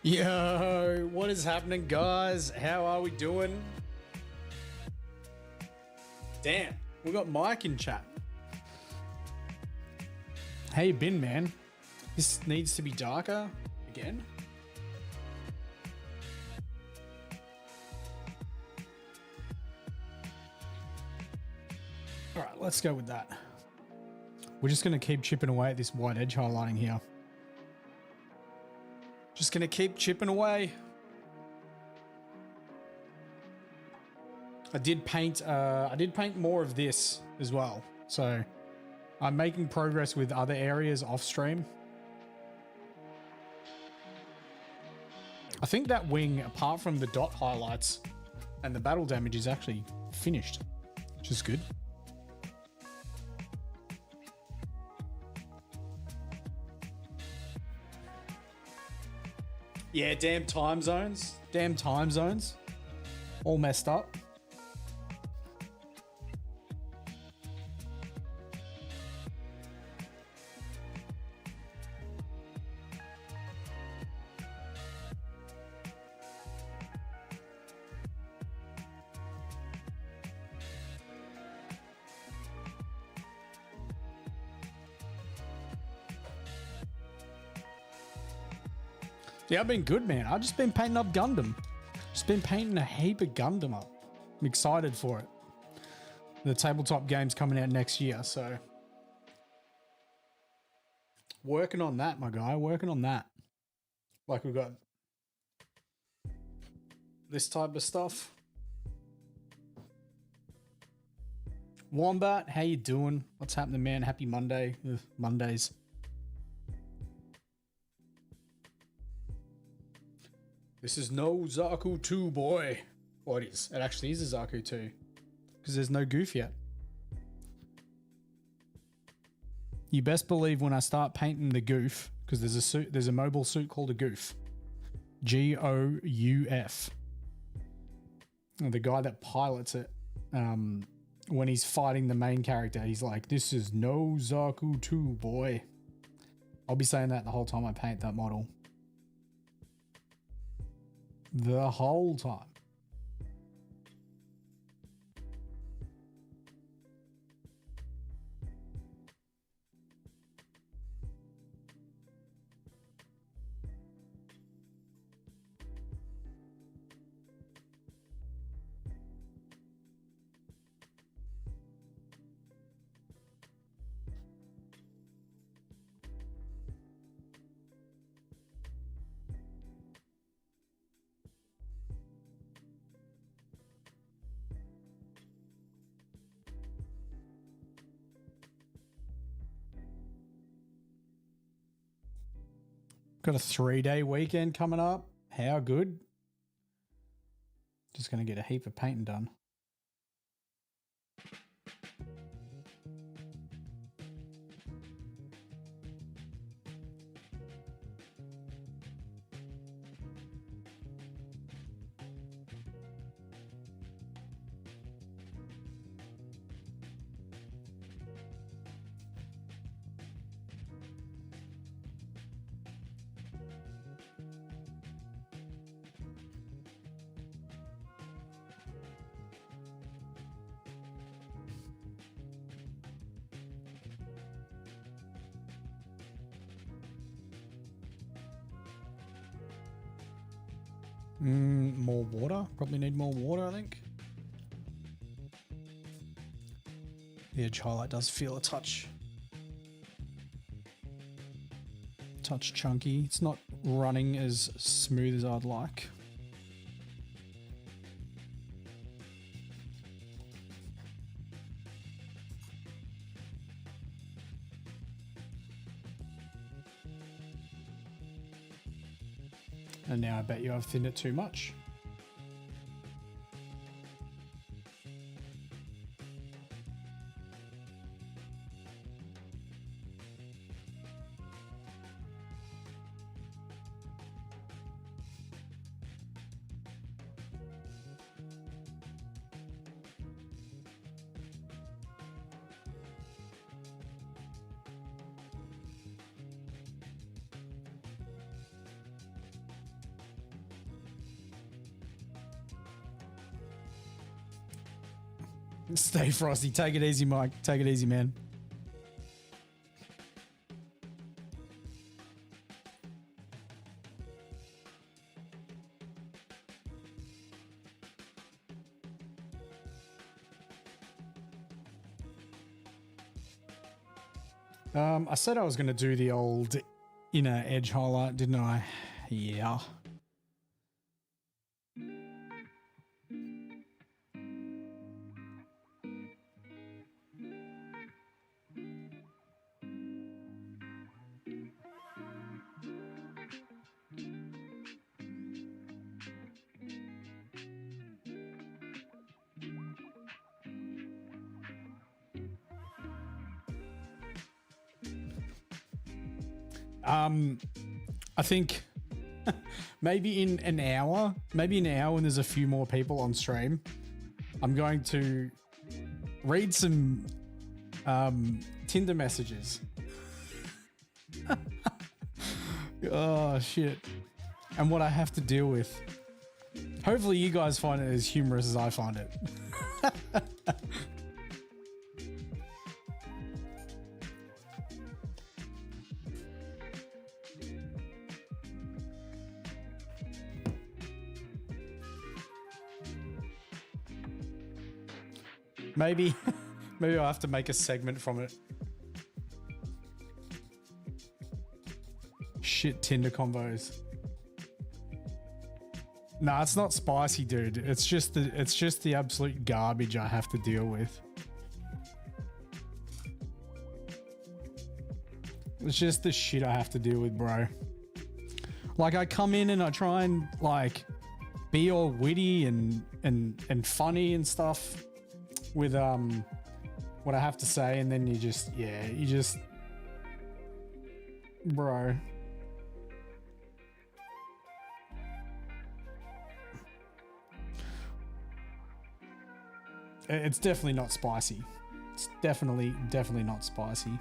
Yo, what is happening, guys? How are we doing? Damn, we got Mike in chat. How you been, man? This needs to be darker again. All right, let's go with that. We're just going to keep chipping away at this white edge highlighting here. Just going to keep chipping away. I did paint more of this as well. So I'm making progress with other areas off stream. I think that wing, apart from the dot highlights and the battle damage, is actually finished, which is good. Yeah, damn time zones. Damn time zones. All messed up. Yeah, I've been good, man. I've just been painting up Gundam. Just been painting a heap of Gundam up. I'm excited for it. The tabletop game's coming out next year, so working on that, my guy. Working on that. Like we've got this type of stuff. Wombat, how you doing? What's happening, man? Happy Monday. Ugh, Mondays. This is no Zaku 2, boy. Well, it is. It actually is a Zaku 2. Because there's no goof yet. You best believe when I start painting the goof, because there's a mobile suit called a goof. G-O-U-F. And the guy that pilots it, when he's fighting the main character, he's like, this is no Zaku 2, boy. I'll be saying that the whole time I paint that model. The whole time. Got a 3-day weekend coming up. How good? Just going to get a heap of painting done. More water. Probably need more water, I think. The edge highlight does feel a touch chunky. It's not running as smooth as I'd like. And now I bet you I've thinned it too much. Stay frosty. Take it easy, Mike. Take it easy, man. I said I was going to do the old inner edge highlight, didn't I? Yeah. I think maybe in an hour when there's a few more people on stream, I'm going to read some Tinder messages. Oh shit. And what I have to deal with. Hopefully you guys find it as humorous as I find it. Maybe I'll have to make a segment from it. Shit Tinder combos. Nah, it's not spicy, dude. It's just the absolute garbage I have to deal with. It's just the shit I have to deal with, bro. Like I come in and I try and like be all witty and funny and stuff with what I have to say, and then you just bro. It's definitely not spicy. It's definitely not spicy.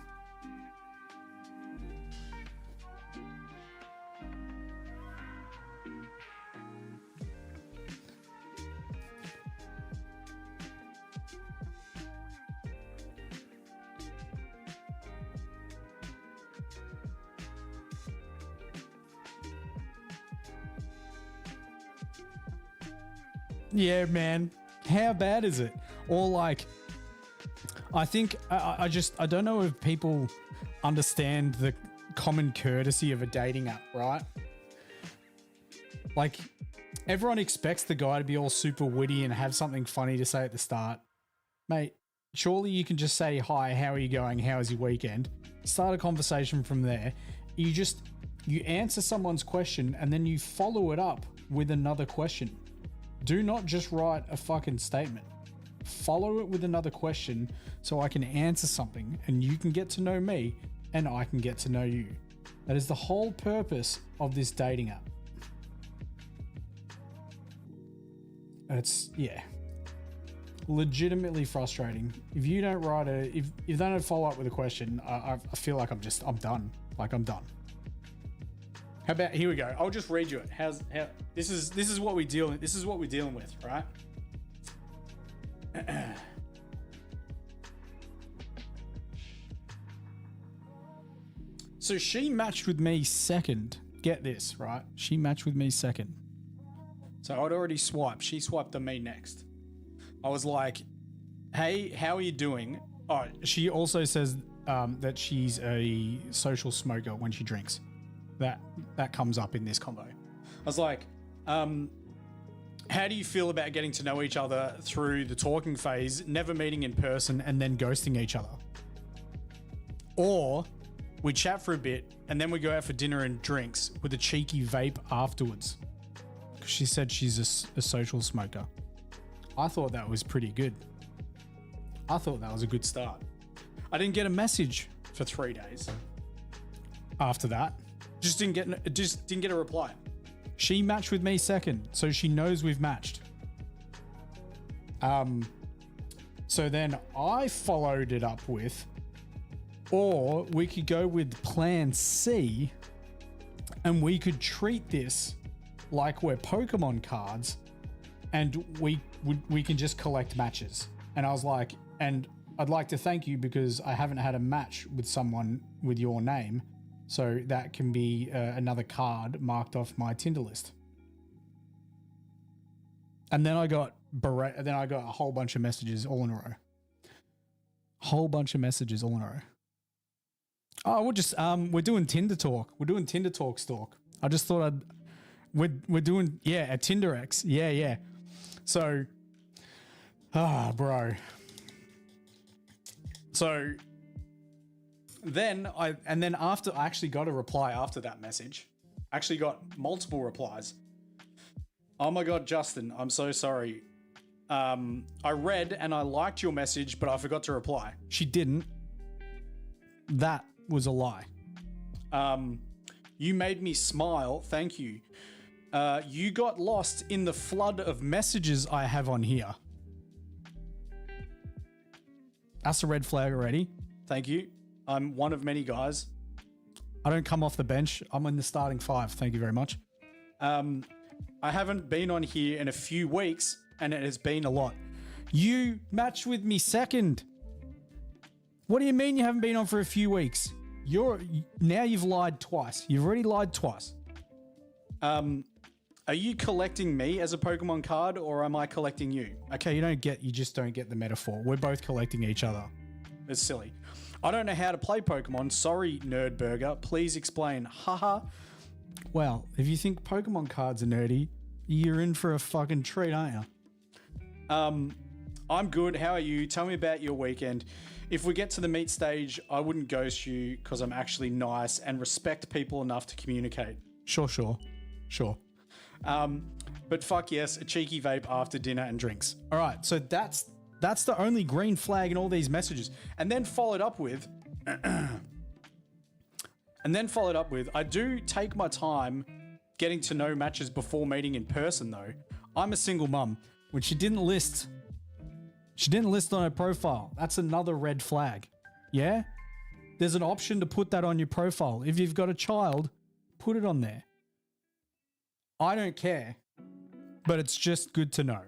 Yeah, man. How bad is it? Or like, I think I don't know if people understand the common courtesy of a dating app, right? Like, everyone expects the guy to be all super witty and have something funny to say at the start. Mate, surely you can just say, hi, how are you going? How was your weekend? Start a conversation from there. You answer someone's question and then you follow it up with another question. Do not just write a fucking statement. Follow it with another question so I can answer something and you can get to know me and I can get to know you. That is the whole purpose of this dating app. It's, yeah, legitimately frustrating. If you don't write if they don't follow up with a question, I feel like I'm done. Like I'm done. How about, here we go. I'll just read you it. This is what we're dealing with, right? So she matched with me second. Get this, right? She matched with me second. So I'd already swiped. She swiped on me next. I was like, hey, how are you doing? Oh, she also says that she's a social smoker when she drinks. That comes up in this combo. I was like, how do you feel about getting to know each other through the talking phase, never meeting in person, and then ghosting each other? Or we chat for a bit and then we go out for dinner and drinks with a cheeky vape afterwards. She said she's a social smoker. I thought that was pretty good. I thought that was a good start. I didn't get a message for 3 days after that. Just didn't get a reply. She matched with me second, so she knows we've matched. So then I followed it up with, or we could go with plan C and we could treat this like we're Pokemon cards and we can just collect matches. And I was like, and I'd like to thank you because I haven't had a match with someone with your name. So that can be another card marked off my Tinder list. And then I got a whole bunch of messages all in a row. Whole bunch of messages all in a row. Oh, we're doing Tinder talk. We're doing Tinder talk stalk. I just thought we're doing, a Tinder X. Yeah. So, bro. So then I actually got a reply after that message. Actually got multiple replies. Oh my God, Justin, I'm so sorry. I read and I liked your message, but I forgot to reply. She didn't. That was a lie. You made me smile. Thank you. You got lost in the flood of messages I have on here. That's a red flag already. Thank you. I'm one of many guys. I don't come off the bench. I'm in the starting 5. Thank you very much. I haven't been on here in a few weeks and it has been a lot. You matched with me second. What do you mean you haven't been on for a few weeks? Now you've lied twice. You've already lied twice. Are you collecting me as a Pokemon card or am I collecting you? Okay, you just don't get the metaphor. We're both collecting each other. It's silly. I don't know how to play Pokemon. Sorry, Nerdburger. Please explain. Haha. Well, if you think Pokemon cards are nerdy, you're in for a fucking treat, aren't you? I'm good. How are you? Tell me about your weekend. If we get to the meet stage, I wouldn't ghost you because I'm actually nice and respect people enough to communicate. Sure. But fuck yes, a cheeky vape after dinner and drinks. All right, so that's the only green flag in all these messages. And then followed up with, I do take my time getting to know matches before meeting in person though. I'm a single mum, which she didn't list on her profile. That's another red flag. Yeah? There's an option to put that on your profile. If you've got a child, put it on there. I don't care, but it's just good to know.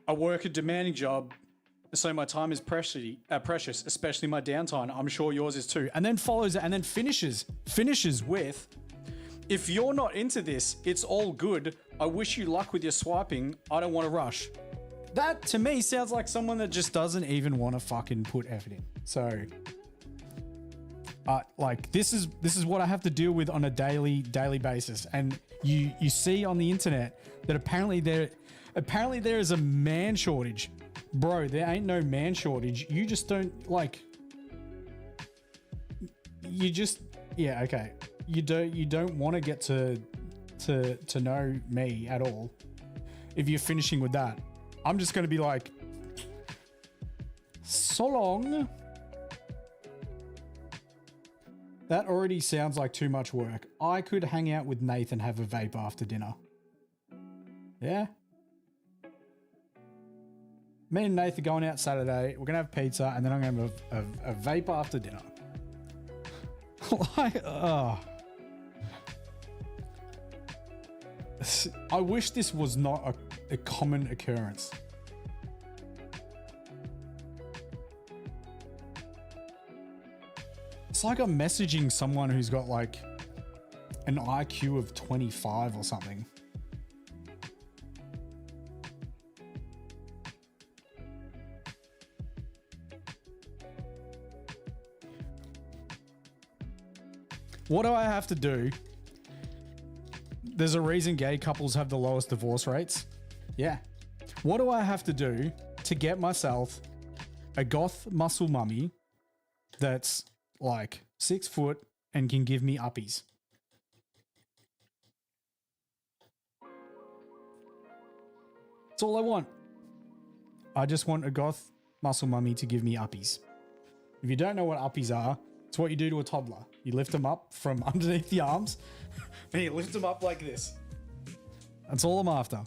I work a demanding job, so my time is precious, especially my downtime. I'm sure yours is too. And then finishes with, if you're not into this, it's all good. I wish you luck with your swiping. I don't want to rush. That to me sounds like someone that just doesn't even want to fucking put effort in. So, like this is what I have to deal with on a daily basis. And you see on the internet that apparently there is a man shortage. Bro, there ain't no man shortage. You just don't okay. You don't want to get to know me at all. If you're finishing with that, I'm just going to be like, so long. That already sounds like too much work. I could hang out with Nathan, have a vape after dinner. Yeah? Me and Nathan are going out Saturday. We're going to have pizza and then I'm going to have a vape after dinner. I wish this was not a common occurrence. It's like I'm messaging someone who's got like an IQ of 25 or something. What do I have to do? There's a reason gay couples have the lowest divorce rates. Yeah. What do I have to do to get myself a goth muscle mummy that's like 6 foot and can give me uppies? That's all I want. I just want a goth muscle mummy to give me uppies. If you don't know what uppies are, it's what you do to a toddler. You lift them up from underneath the arms and you lift them up like this. That's all I'm after.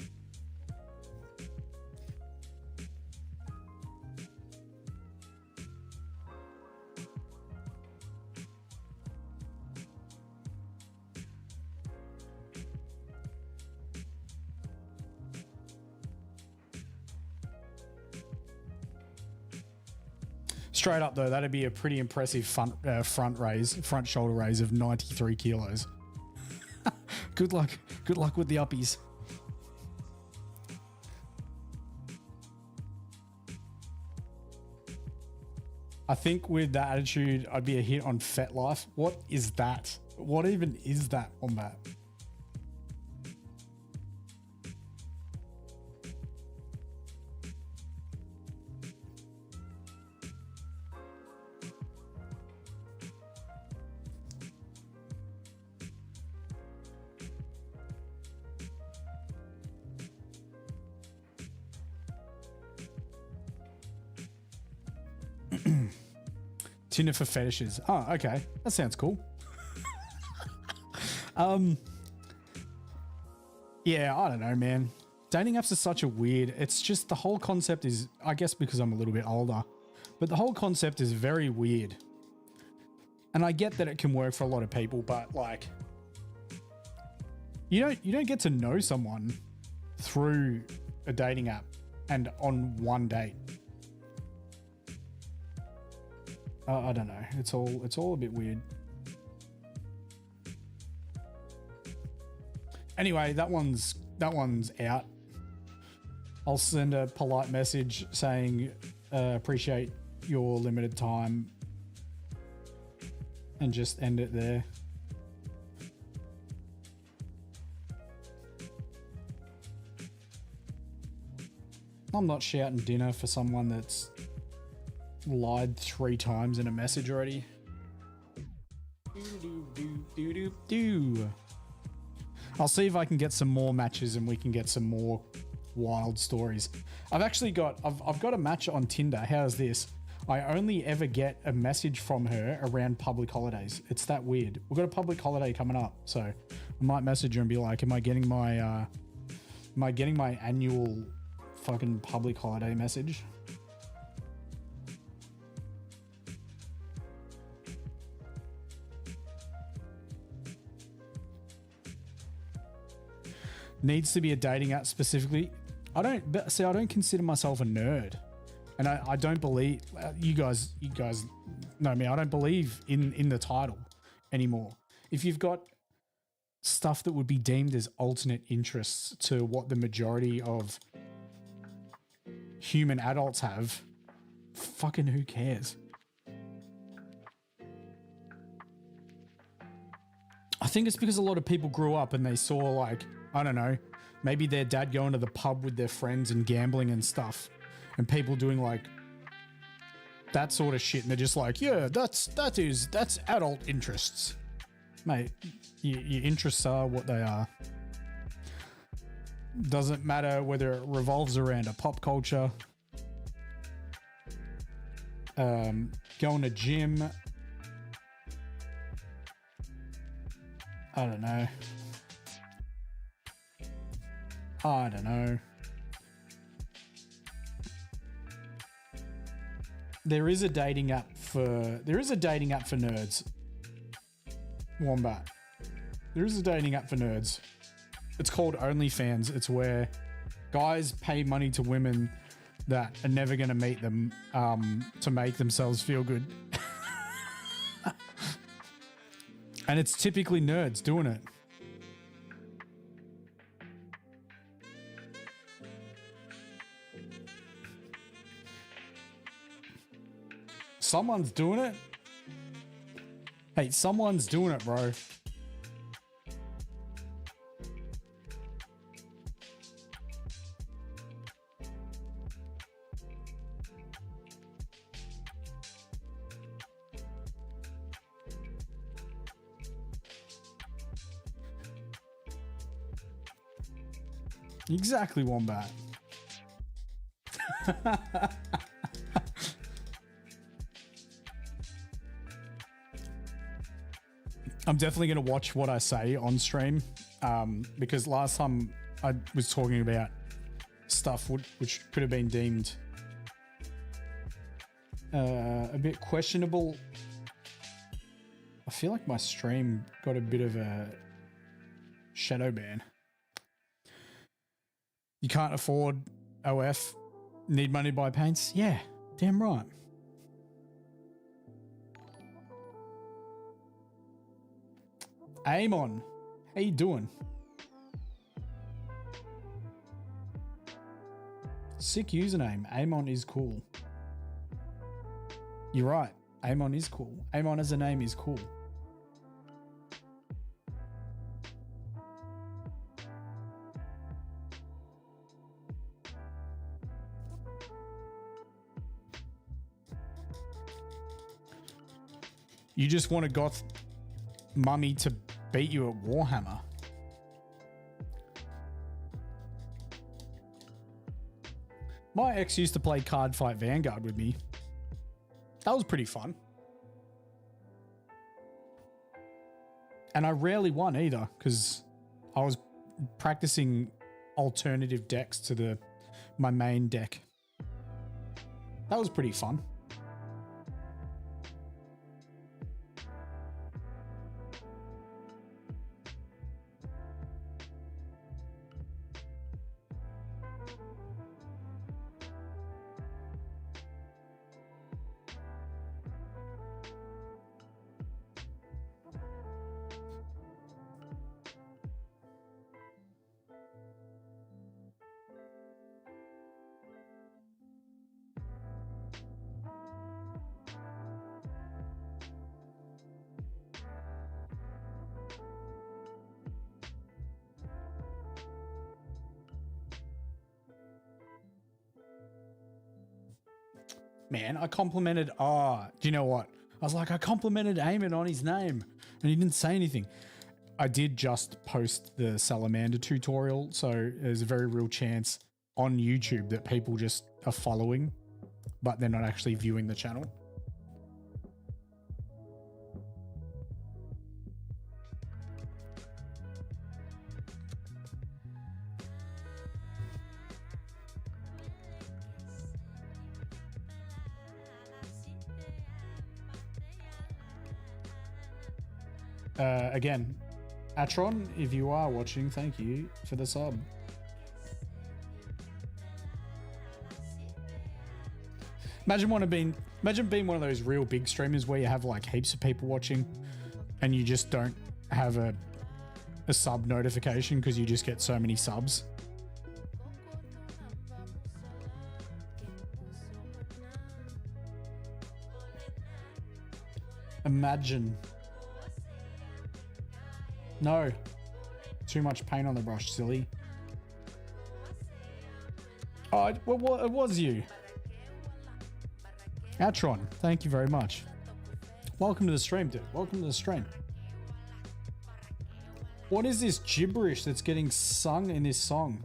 Straight up though, that'd be a pretty impressive front shoulder raise of 93 kilos. Good luck with the uppies. I think with that attitude, I'd be a hit on FetLife. What is that? What even is that on that? Tinder for fetishes. Oh, okay. That sounds cool. Yeah, I don't know, man. Dating apps are such a weird, it's just the whole concept is, I guess because I'm a little bit older, but the whole concept is very weird. And I get that it can work for a lot of people, but like, you don't get to know someone through a dating app and on one date. I don't know. It's all a bit weird. Anyway, that one's out. I'll send a polite message saying appreciate your limited time and just end it there. I'm not shouting dinner for someone that's lied 3 times in a message already. I'll see if I can get some more matches and we can get some more wild stories. I've got a match on Tinder. How's this? I only ever get a message from her around public holidays. It's that weird. We've got a public holiday coming up, so I might message her and be like, am I getting my annual fucking public holiday message? Needs to be a dating app specifically. I don't consider myself a nerd, and I don't believe you guys know me. I don't believe in the title anymore. If you've got stuff that would be deemed as alternate interests to what the majority of human adults have, fucking who cares? I think it's because a lot of people grew up and they saw, like, I don't know, maybe their dad going to the pub with their friends and gambling and stuff, and people doing like that sort of shit, and they're just like, yeah, that's adult interests, mate. Your interests are what they are. Doesn't matter whether it revolves around a pop culture, going to gym, I don't know. There is a dating app for nerds. Wombat. There is a dating app for nerds. It's called OnlyFans. It's where guys pay money to women that are never going to meet them to make themselves feel good. And it's typically nerds doing it. Someone's doing it. Hey, someone's doing it, bro. Exactly, Wombat. I'm definitely going to watch what I say on stream, because last time I was talking about stuff which could have been deemed a bit questionable. I feel like my stream got a bit of a shadow ban. You can't afford OF, need money to buy paints? Yeah, damn right. Amon, how you doing? Sick username. Amon is cool. You're right. Amon is cool. Amon as a name is cool. You just want a goth mummy to beat you at Warhammer. My ex used to play Card Fight Vanguard with me. That was pretty fun. And I rarely won either because I was practicing alternative decks to my main deck. That was pretty fun. Man, I complimented, do you know what? I was like, I complimented Eamon on his name and he didn't say anything. I did just post the Salamander tutorial, so there's a very real chance on YouTube that people just are following, but they're not actually viewing the channel. Again, Atron, if you are watching, thank you for the sub. Imagine being one of those real big streamers where you have like heaps of people watching and you just don't have a sub notification because you just get so many subs. Imagine. No. Too much paint on the brush, silly. Oh, it was you. Atron, thank you very much. Welcome to the stream, dude. Welcome to the stream. What is this gibberish that's getting sung in this song?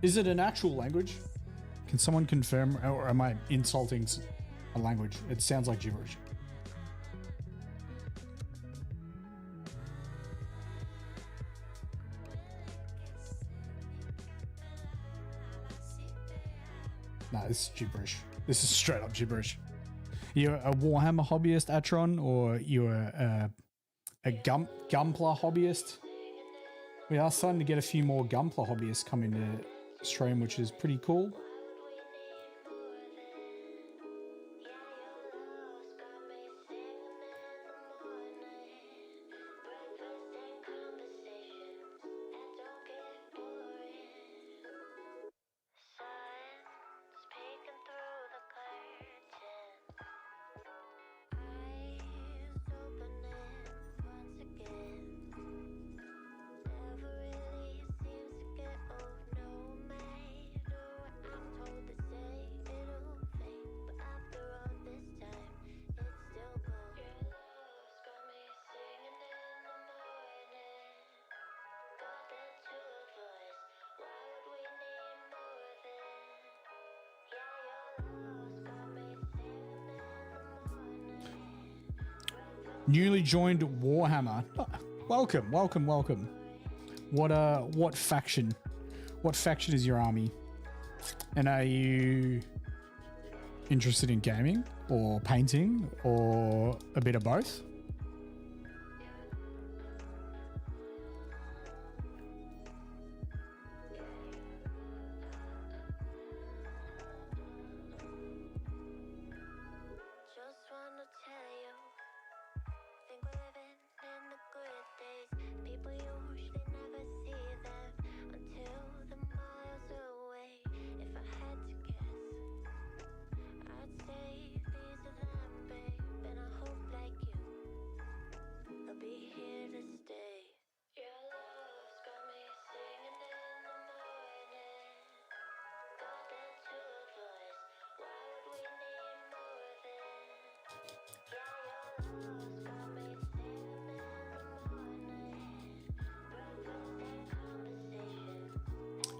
Is it an actual language? Can someone confirm, or am I insulting a language? It sounds like gibberish. Nah, this is gibberish. This is straight up gibberish. You're a Warhammer hobbyist, Atron, or you're a Gunpla hobbyist? We are starting to get a few more Gunpla hobbyists coming to stream, which is pretty cool. Newly joined Warhammer. Oh, welcome, welcome, welcome. What faction? What faction is your army? And are you interested in gaming or painting or a bit of both? Just wanna tell you, think we're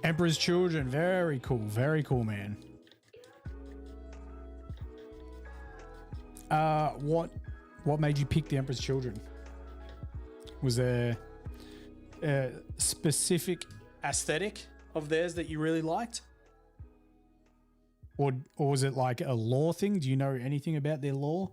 Emperor's Children. Very cool. Very cool, man. What made you pick the Emperor's Children? Was there a specific aesthetic of theirs that you really liked? Or was it like a lore thing? Do you know anything about their lore?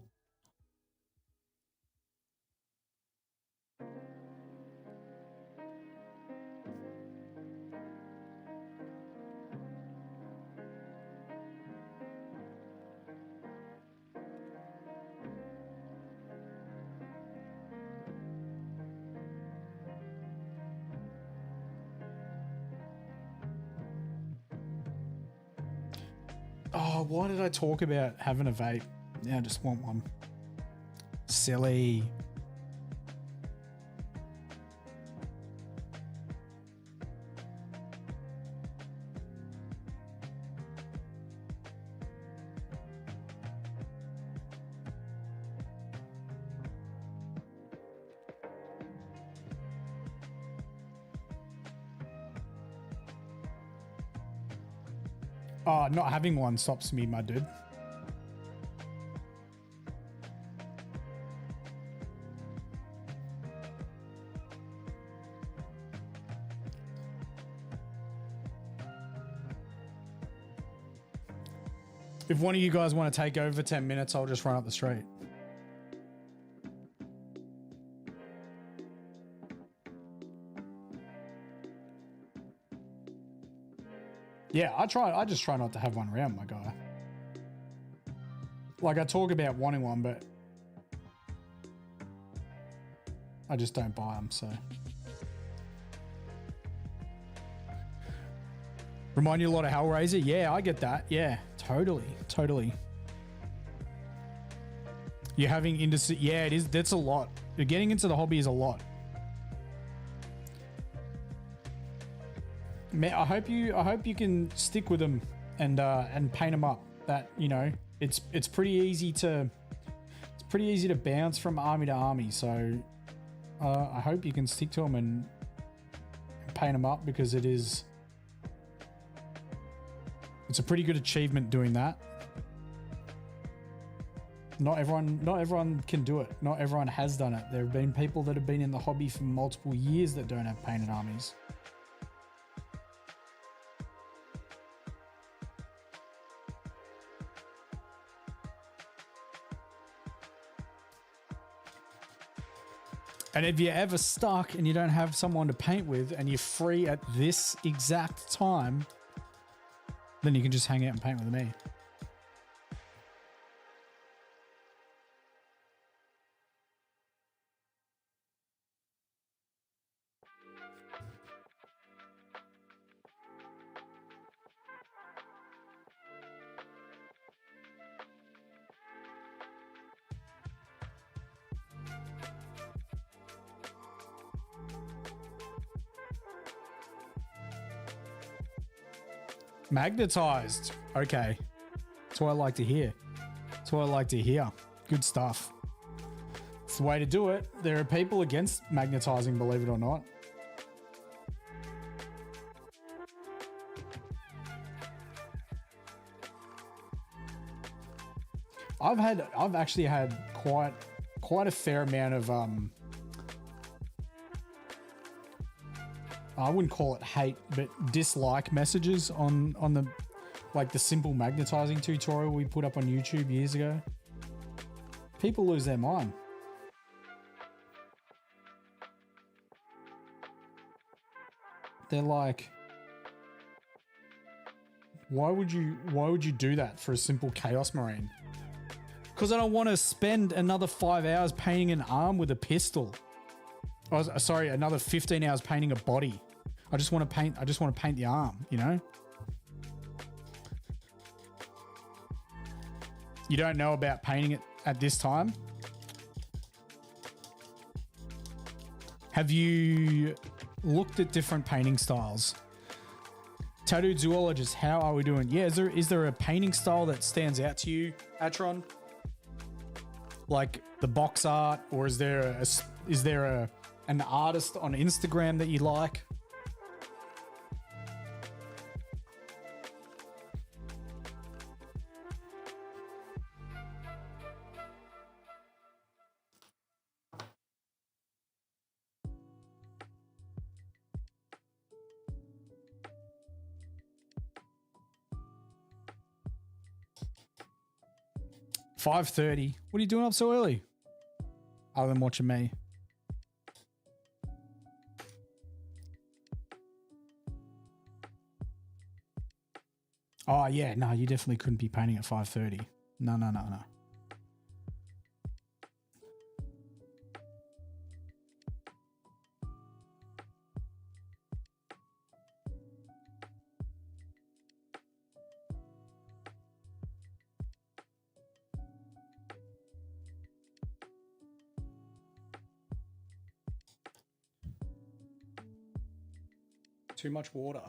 Oh, why did I talk about having a vape? Yeah, I just want one. Silly. Oh, not having one stops me, my dude. If one of you guys want to take over 10 minutes, I'll just run up the street. Yeah, I just try not to have one around, my guy. Like, I talk about wanting one, but I just don't buy them, so. Remind you a lot of Hellraiser? Yeah, I get that. Yeah, totally. You're having industry. Yeah, it is. That's a lot. You're getting into the hobby is a lot. Man, I hope you can stick with them and paint them up. That, you know, it's pretty easy to bounce from army to army. So I hope you can stick to them and paint them up, because it's a pretty good achievement doing that. Not everyone can do it. Not everyone has done it. There have been people that have been in the hobby for multiple years that don't have painted armies. And if you're ever stuck and you don't have someone to paint with and you're free at this exact time, then you can just hang out and paint with me. Magnetized. Okay. That's what I like to hear. That's what I like to hear. Good stuff. It's the way to do it. There are people against magnetizing, believe it or not. I've actually had quite a fair amount of I wouldn't call it hate, but dislike messages on the, like, the simple magnetizing tutorial we put up on YouTube years ago. People lose their mind. They're like, why would you do that for a simple Chaos Marine? Because I don't want to spend another 5 hours painting an arm with a pistol. Oh, sorry, another 15 hours painting a body. I just want to paint the arm, you know? You don't know about painting it at this time? Have you looked at different painting styles? Tattooed Zoologist, how are we doing? Yeah, is there a painting style that stands out to you, Atron? Like the box art, or is there an artist on Instagram that you like? 5:30. What are you doing up so early? Other than watching me. Oh yeah, no, you definitely couldn't be painting at 5:30. No. Too much water.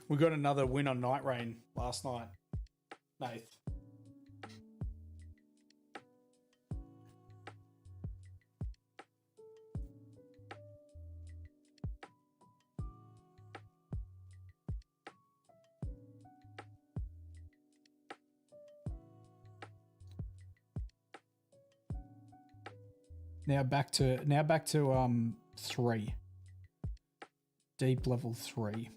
We got another win on Night Rain last night, Nath. Now back to 3. Deep level 3.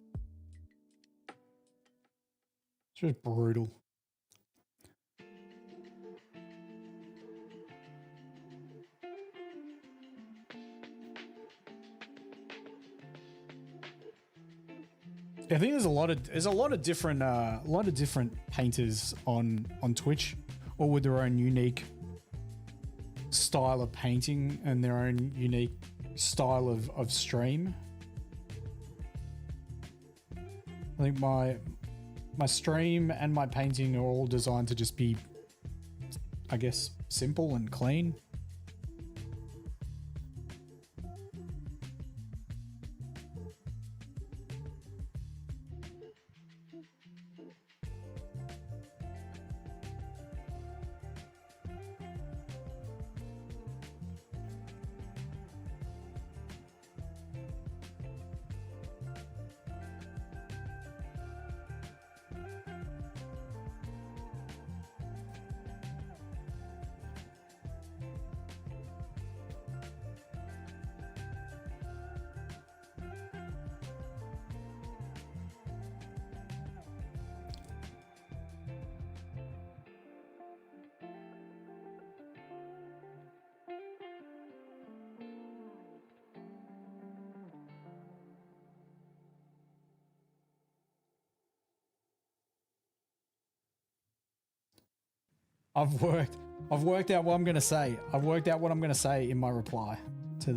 It's just brutal. I think there's a lot of different painters on Twitch, all with their own unique style of painting and their own unique style of stream. I think my stream and my painting are all designed to just be, I guess, simple and clean. I've worked out what I'm gonna say. I've worked out what I'm gonna say in my reply to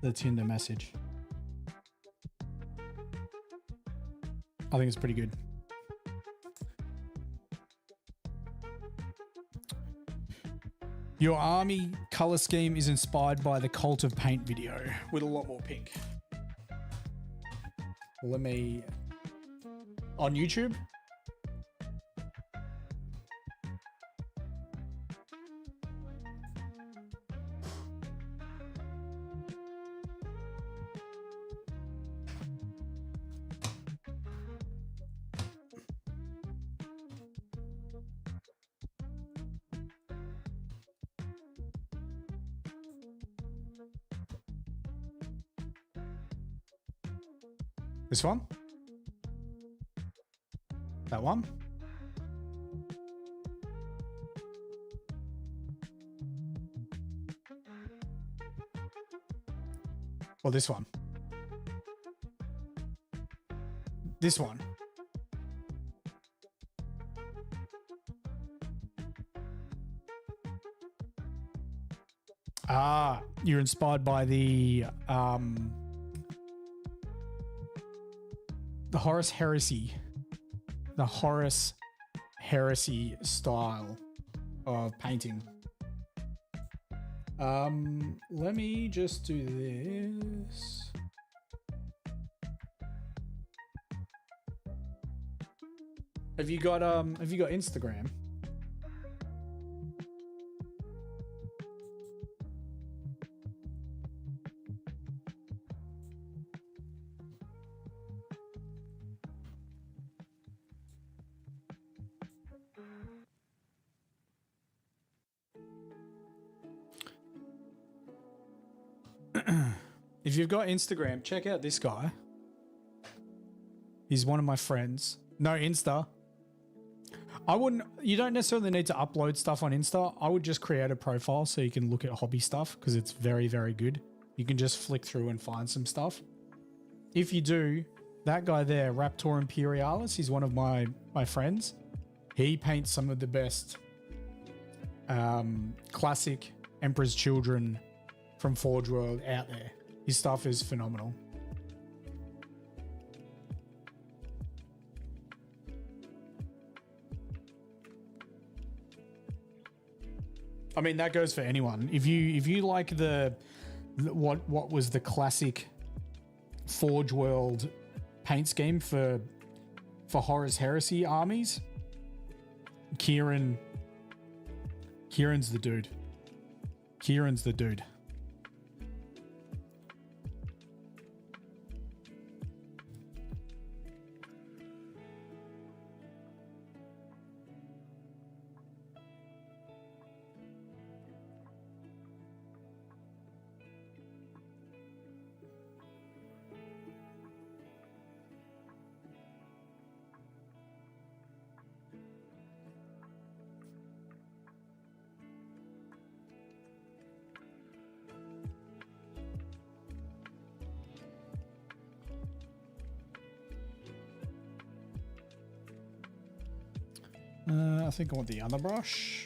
the Tinder message. I think it's pretty good. Your army color scheme is inspired by the Cult of Paint video with a lot more pink. Let me... On YouTube? This one? That one? Or this one? This one? Ah, you're inspired by the Horus Heresy. The Horus Heresy style of painting. Let me just do this. Have you got Instagram? If you've got Instagram, check out this guy. He's one of my friends. No Insta. You don't necessarily need to upload stuff on Insta. I would just create a profile so you can look at hobby stuff because it's very, very good. You can just flick through and find some stuff. If you do, that guy there, Raptor Imperialis, he's one of my friends. He paints some of the best classic Emperor's Children from Forge World out there. His stuff is phenomenal. I mean, that goes for anyone. If you like what was the classic Forge World paint scheme for Horus Heresy armies, Kieran's the dude. Kieran's the dude. I think I want the other brush.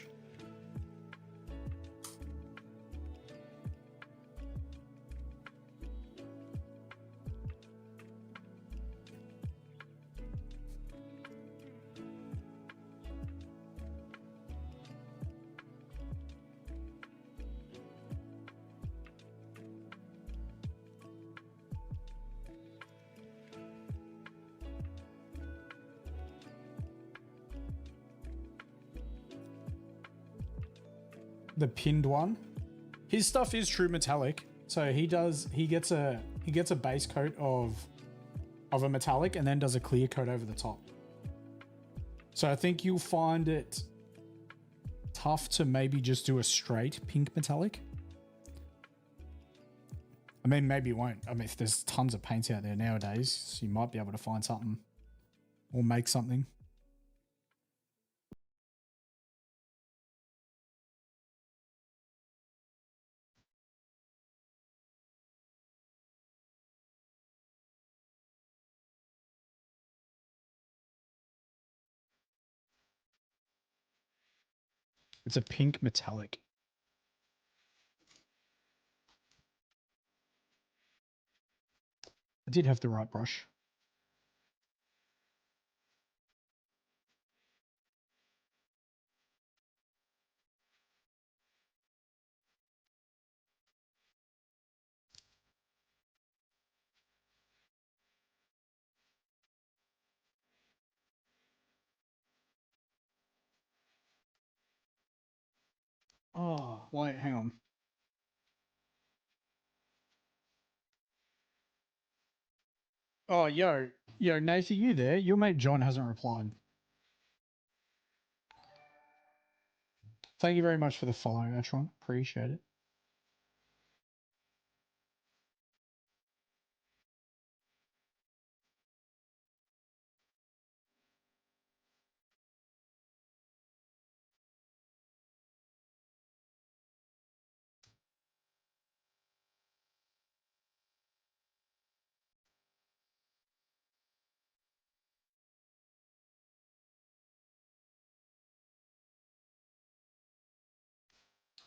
The pinned one. His stuff is true metallic, so he gets a base coat of a metallic and then does a clear coat over the top. So I think you'll find it tough to maybe just do a straight pink metallic. I mean, maybe you won't. I mean, there's tons of paints out there nowadays, so you might be able to find something or make something. It's a pink metallic. I did have the right brush. Oh, wait, hang on. Oh, yo, Nath, are you there? Your mate John hasn't replied. Thank you very much for the follow, Atron. Appreciate it.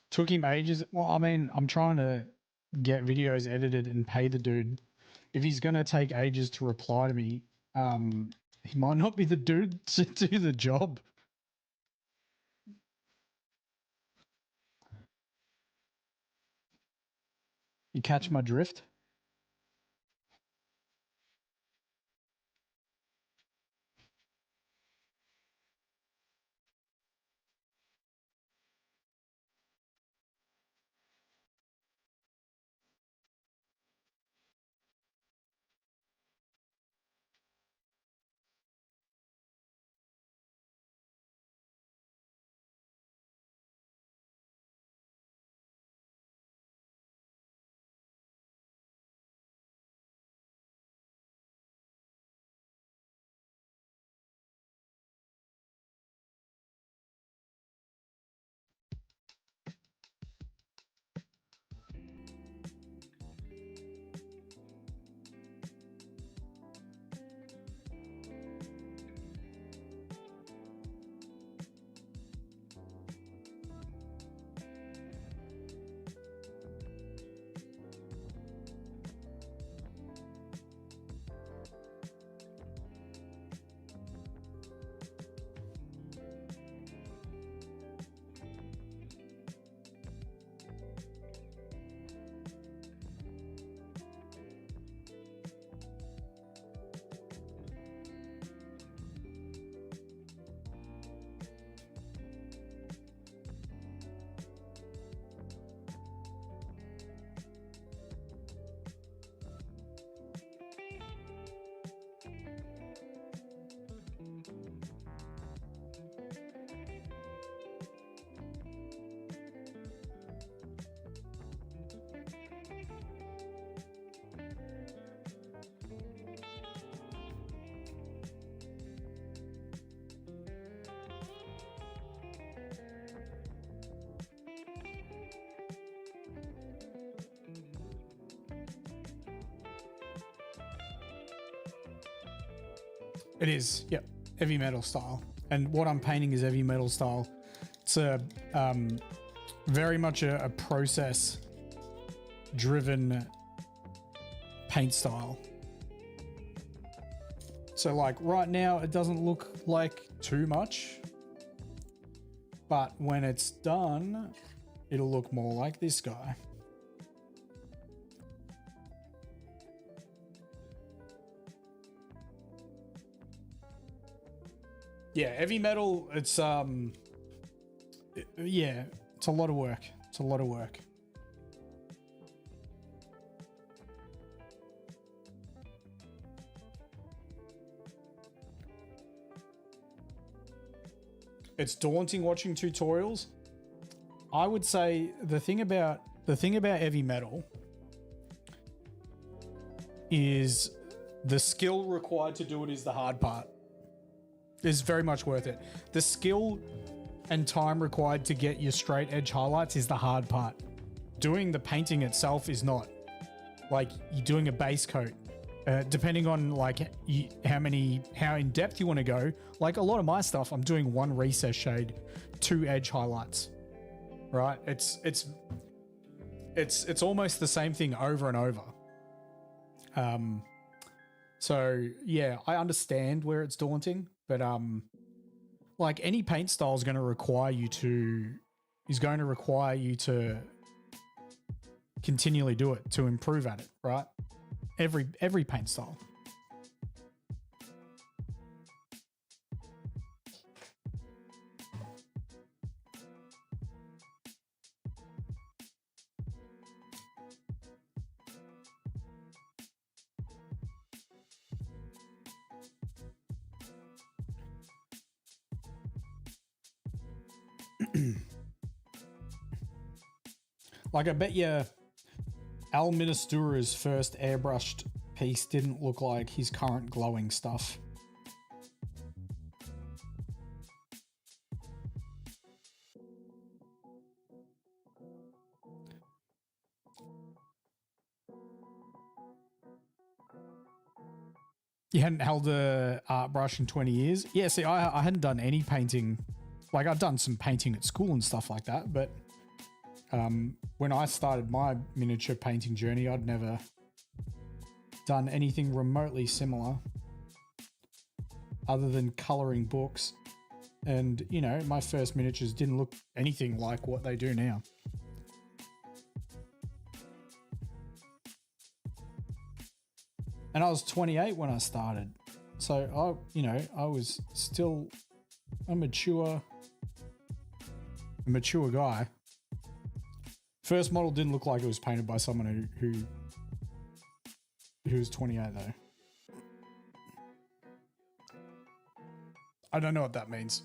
Took him ages. Well, I mean, I'm trying to get videos edited and pay the dude. If he's going to take ages to reply to me, he might not be the dude to do the job. You catch my drift? It is, yep, heavy metal style. And what I'm painting is heavy metal style. It's a very much a process driven paint style. So like right now it doesn't look like too much, but when it's done, it'll look more like this guy. Yeah, heavy metal, it's yeah, it's a lot of work. It's a lot of work. It's daunting watching tutorials. I would say the thing about heavy metal is the skill required to do it is the hard part. Is very much worth it. The skill and time required to get your straight edge highlights is the hard part. Doing the painting itself is not. Like you're doing a base coat, depending on like how in depth you want to go. Like a lot of my stuff, I'm doing one recess shade, 2 edge highlights. Right? It's almost the same thing over and over. So yeah, I understand where it's daunting, but like any paint style is going to require you to continually do it to improve at it, right? Every paint style. Like I bet you Al Ministura's first airbrushed piece didn't look like his current glowing stuff. You hadn't held a art brush in 20 years? Yeah, see, I hadn't done any painting. Like I've done some painting at school and stuff like that, but when I started my miniature painting journey, I'd never done anything remotely similar other than coloring books. And, you know, my first miniatures didn't look anything like what they do now. And I was 28 when I started. So I was still a mature guy. First model didn't look like it was painted by someone who was 28 though. I don't know what that means.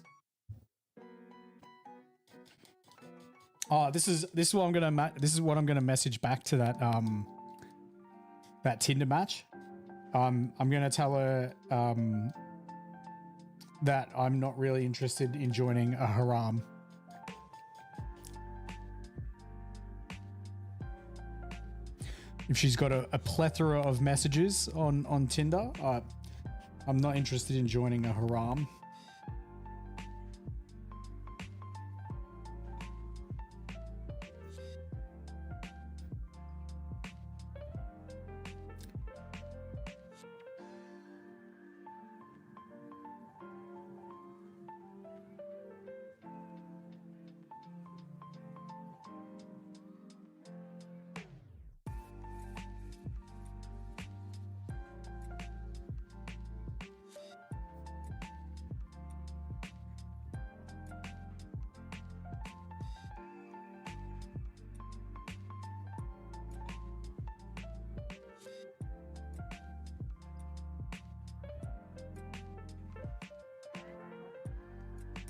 Oh, this is what I'm gonna message back to that Tinder match. I'm gonna tell her that I'm not really interested in joining a haram. If she's got a plethora of messages on Tinder, I'm not interested in joining a haram.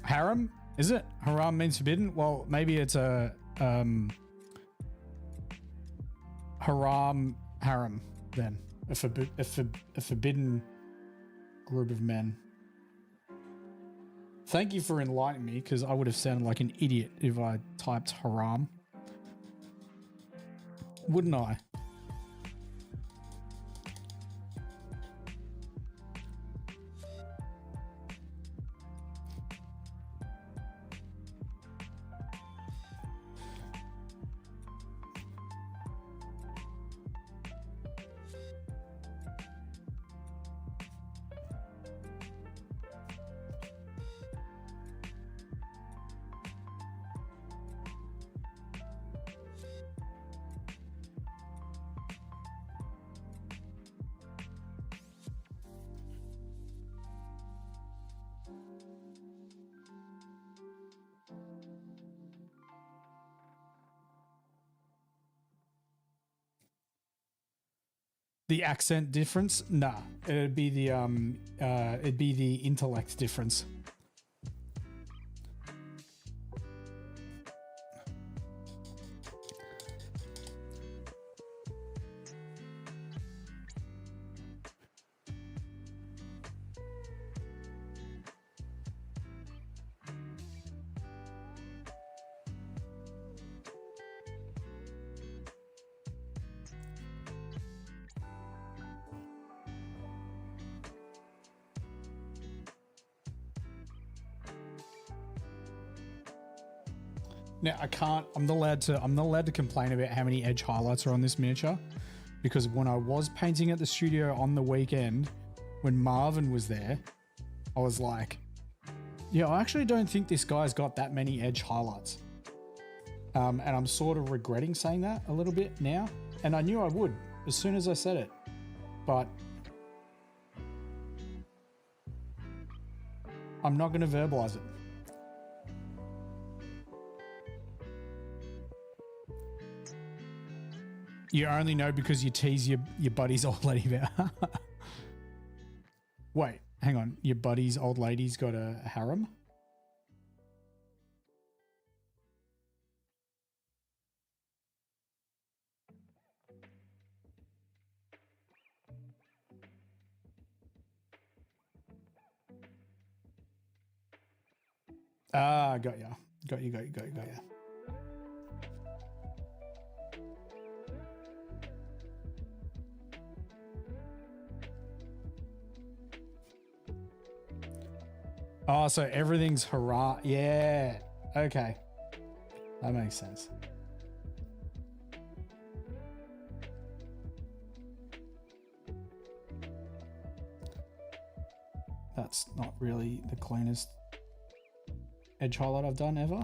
Harem? Is it? Haram means forbidden? Well, maybe it's a harem then. A forbidden group of men. Thank you for enlightening me, because I would have sounded like an idiot if I typed haram. Wouldn't I? The accent difference? Nah, it'd be the intellect difference. Now I'm not allowed to complain about how many edge highlights are on this miniature, because when I was painting at the studio on the weekend, when Marvin was there, I was like, yeah, I actually don't think this guy's got that many edge highlights. And I'm sort of regretting saying that a little bit now. And I knew I would as soon as I said it, but I'm not going to verbalize it. You only know because you tease your buddy's old lady about. Wait, hang on. Your buddy's old lady's got a harem? Ah, got ya. Got you. Oh, so everything's hurrah. Yeah. Okay. That makes sense. That's not really the cleanest edge highlight I've done ever.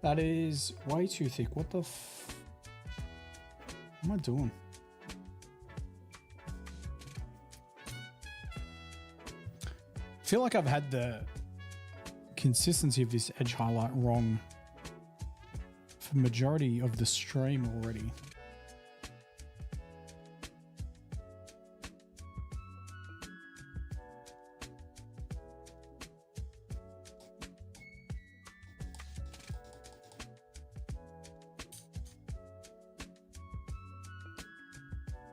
That is way too thick. What the am I doing? I feel like I've had the consistency of this edge highlight wrong for majority of the stream already.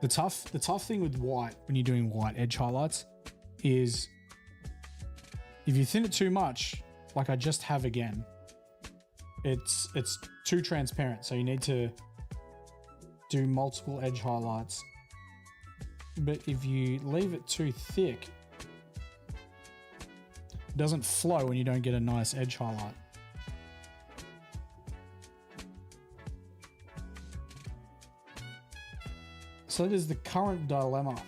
The tough thing with white when you're doing white edge highlights is if you thin it too much, like I just have again, it's too transparent. So you need to do multiple edge highlights. But if you leave it too thick, it doesn't flow and you don't get a nice edge highlight. So that is the current dilemma.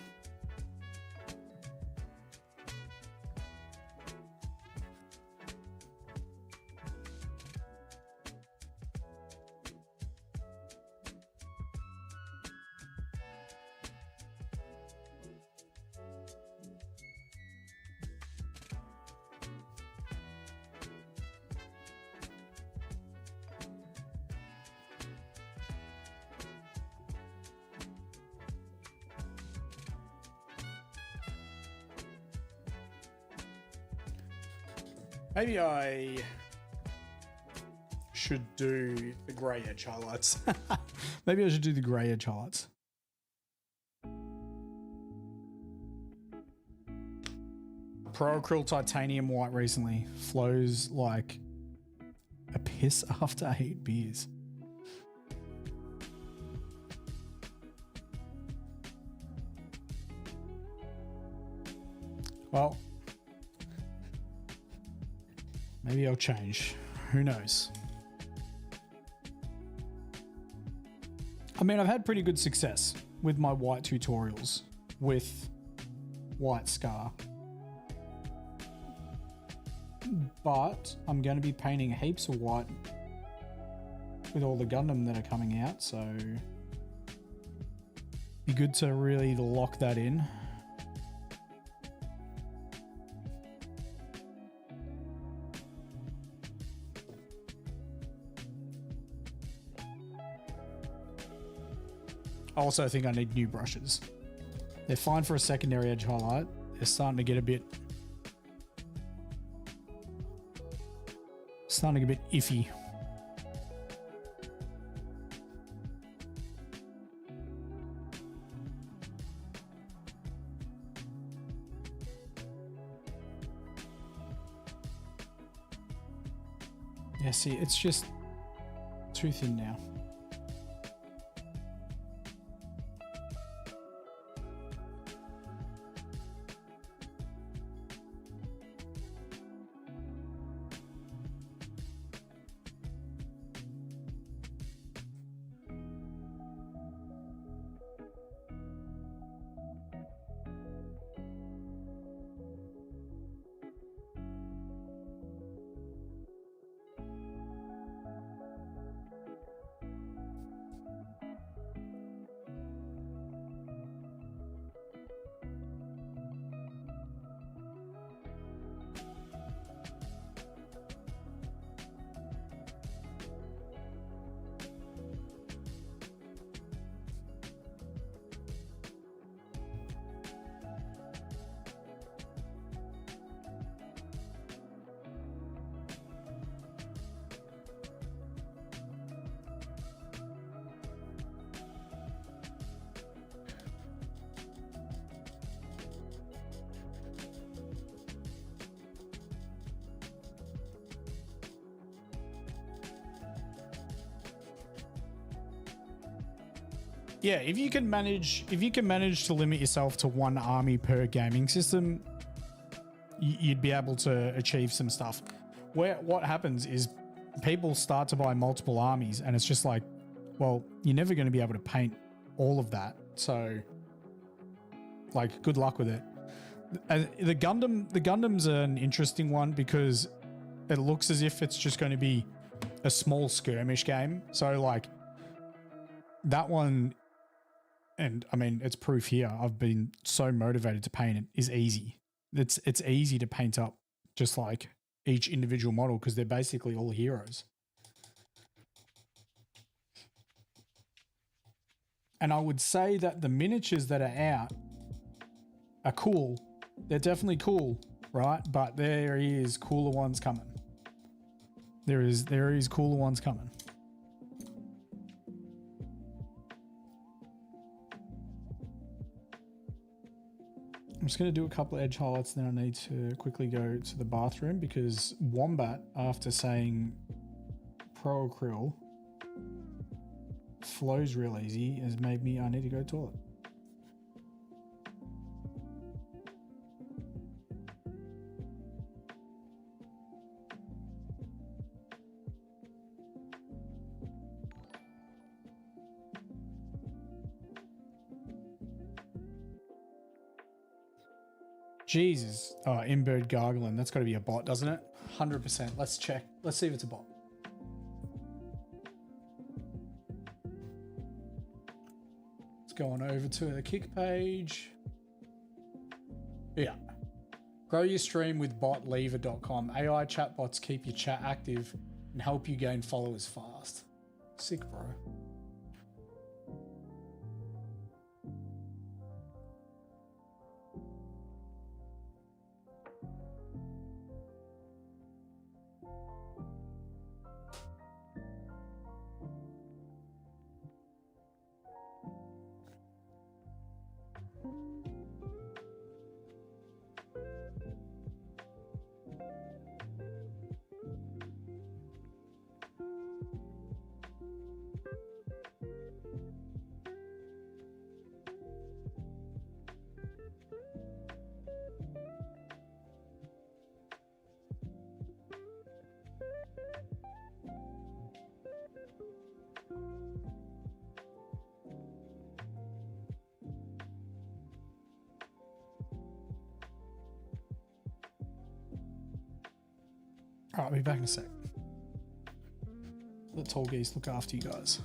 Maybe I should do the grey edge highlights. Maybe I should do the grey edge highlights. Pro Acryl Titanium White recently flows like a piss after 8 beers. Well, maybe I'll change. Who knows? I mean, I've had pretty good success with my white tutorials with white scar. But I'm going to be painting heaps of white with all the Gundam that are coming out, so be good to really lock that in. I also think I need new brushes. They're fine for a secondary edge highlight. They're starting to get a bit iffy. Yeah, see, it's just too thin now. Yeah, if you can manage to limit yourself to one army per gaming system, you'd be able to achieve some stuff. What happens is people start to buy multiple armies, and it's just like, well, you're never going to be able to paint all of that. So, like, good luck with it. The Gundam's an interesting one because it looks as if it's just going to be a small skirmish game. So like that one, and I mean, it's proof here. I've been so motivated to paint it, is easy. It's easy to paint up just like each individual model because they're basically all heroes. And I would say that the miniatures that are out are cool. They're definitely cool, right? But there is cooler ones coming. There is cooler ones coming. I'm just going to do a couple of edge highlights, then I need to quickly go to the bathroom because Wombat, after saying Pro Acryl flows real easy, has made me, I need to go to the toilet. Jesus. Oh, Inbird gargling. That's got to be a bot, doesn't it? 100%. Let's check. Let's see if it's a bot. Let's go on over to the Kick page. Yeah. Grow your stream with botlever.com. AI chatbots keep your chat active and help you gain followers fast. Sick, bro. All right, I'll be back in a sec. Let Tallgeese look after you guys.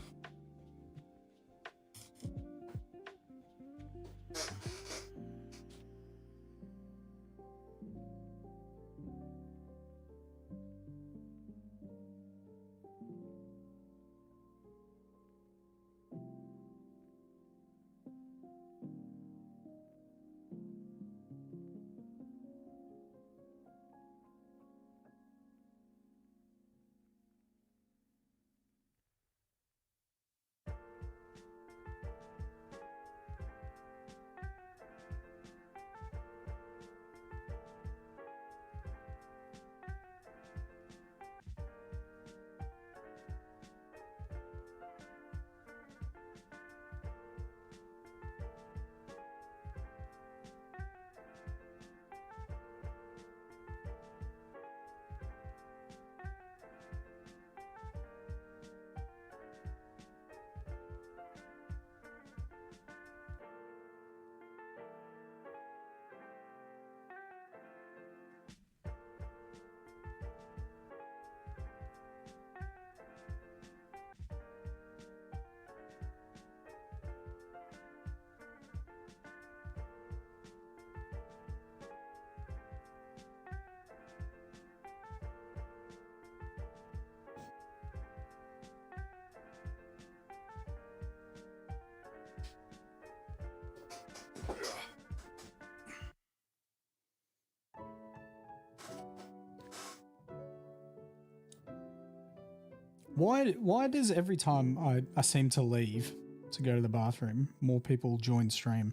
Why does every time I seem to leave to go to the bathroom, more people join stream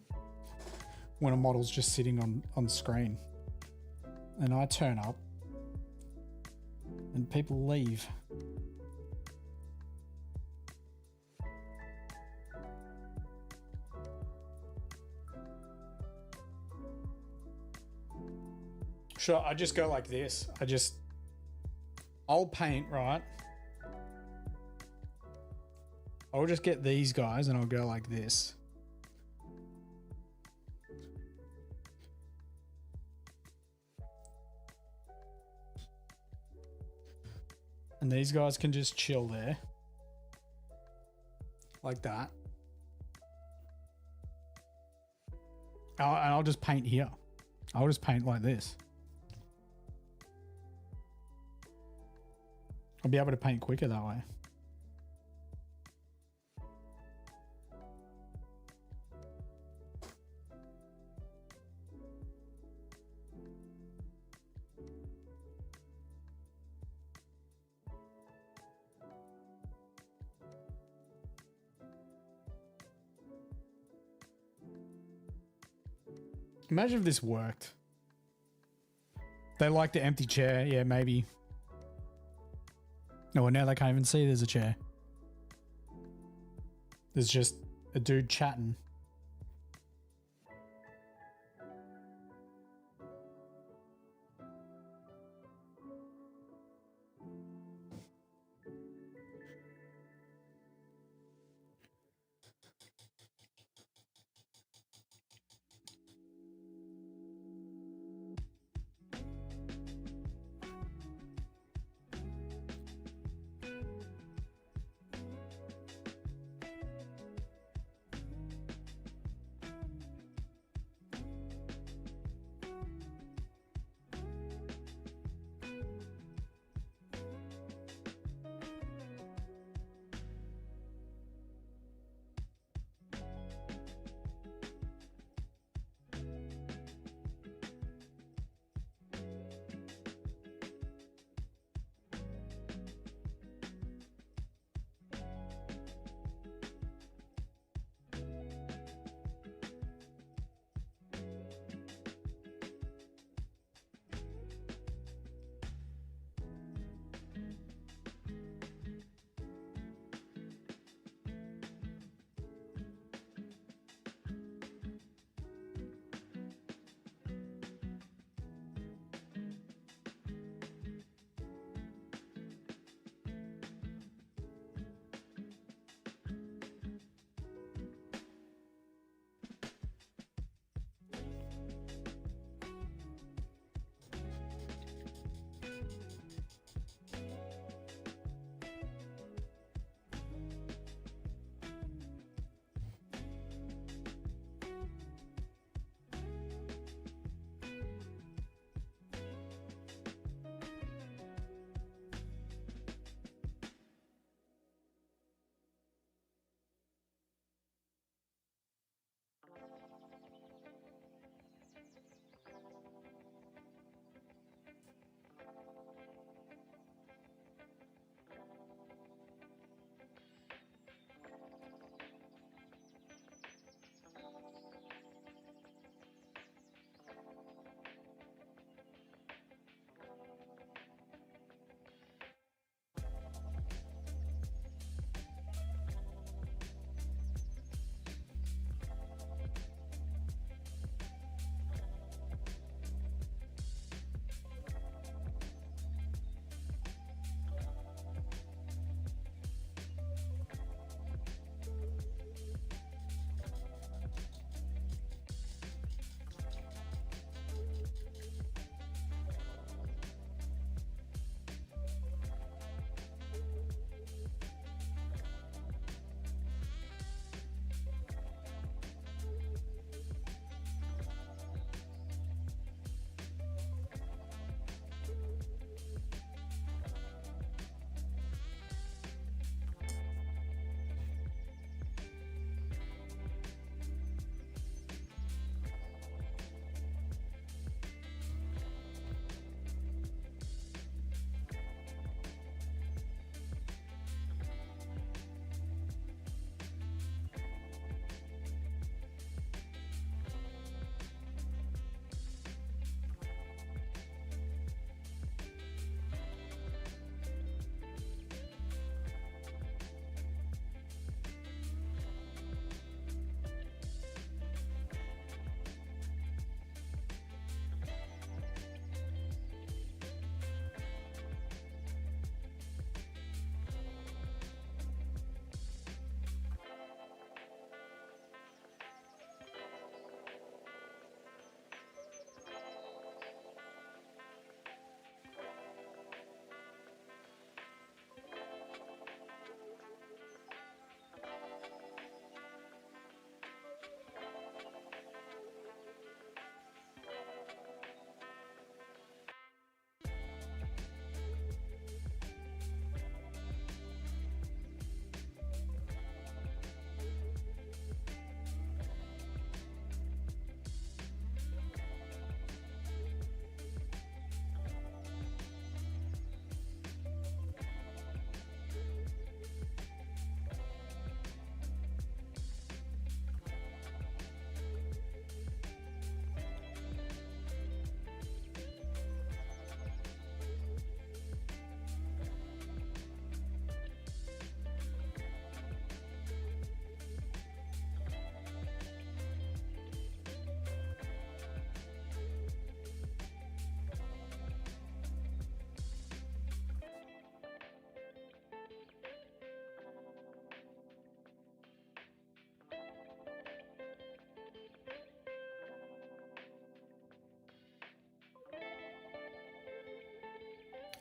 when a model's just sitting on the screen? And I turn up and people leave. Sure, I just go like this. I'll paint, right? I'll just get these guys and I'll go like this. And these guys can just chill there. Like that. And I'll just paint here. I'll just paint like this. I'll be able to paint quicker that way. Imagine if this worked. They like the empty chair. Yeah, maybe. Oh, well, now they can't even see there's a chair. There's just a dude chatting.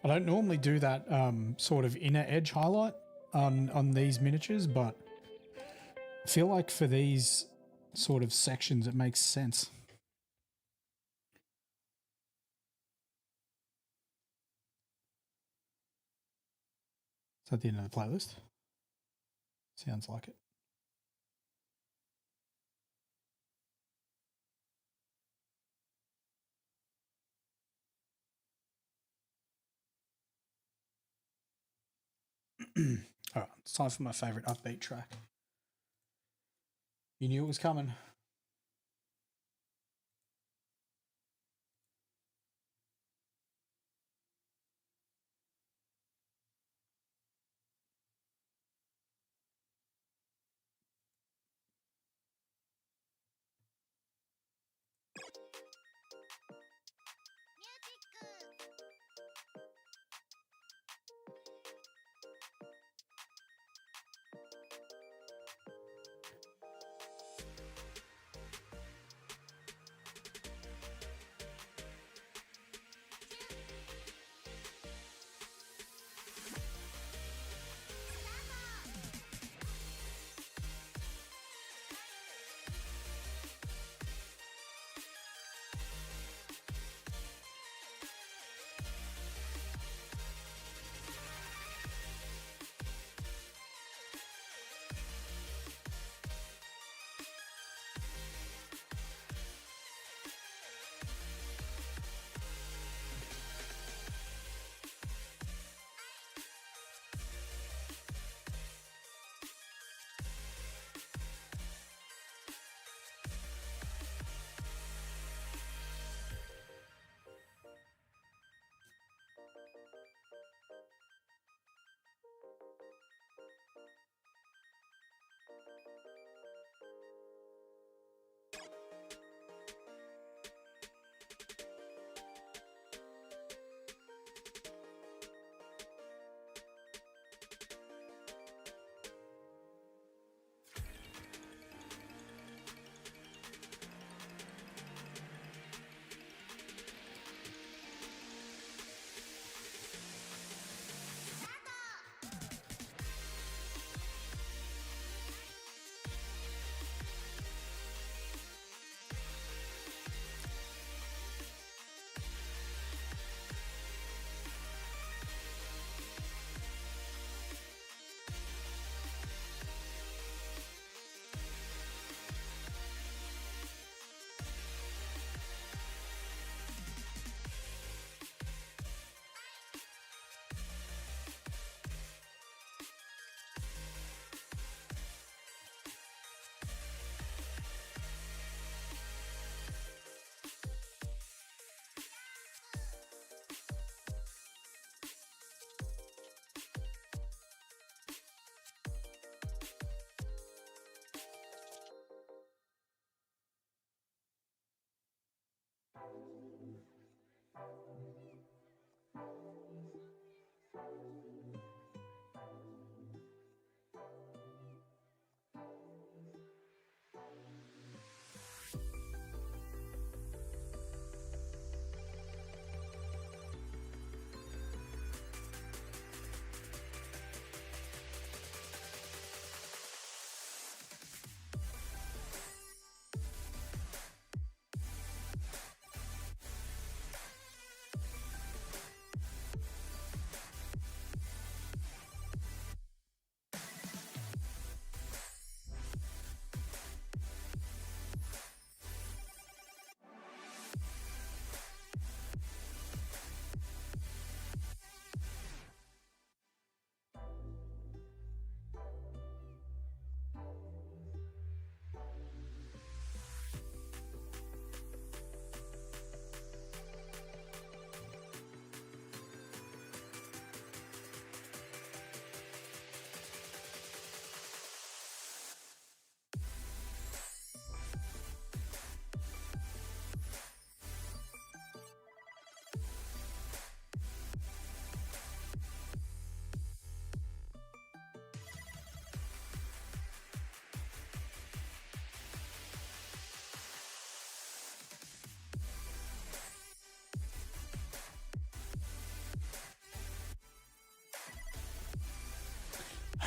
I don't normally do that sort of inner edge highlight on these miniatures, but I feel like for these sort of sections it makes sense. Is that the end of the playlist? Sounds like it. All right, it's time for my favorite upbeat track. You knew it was coming.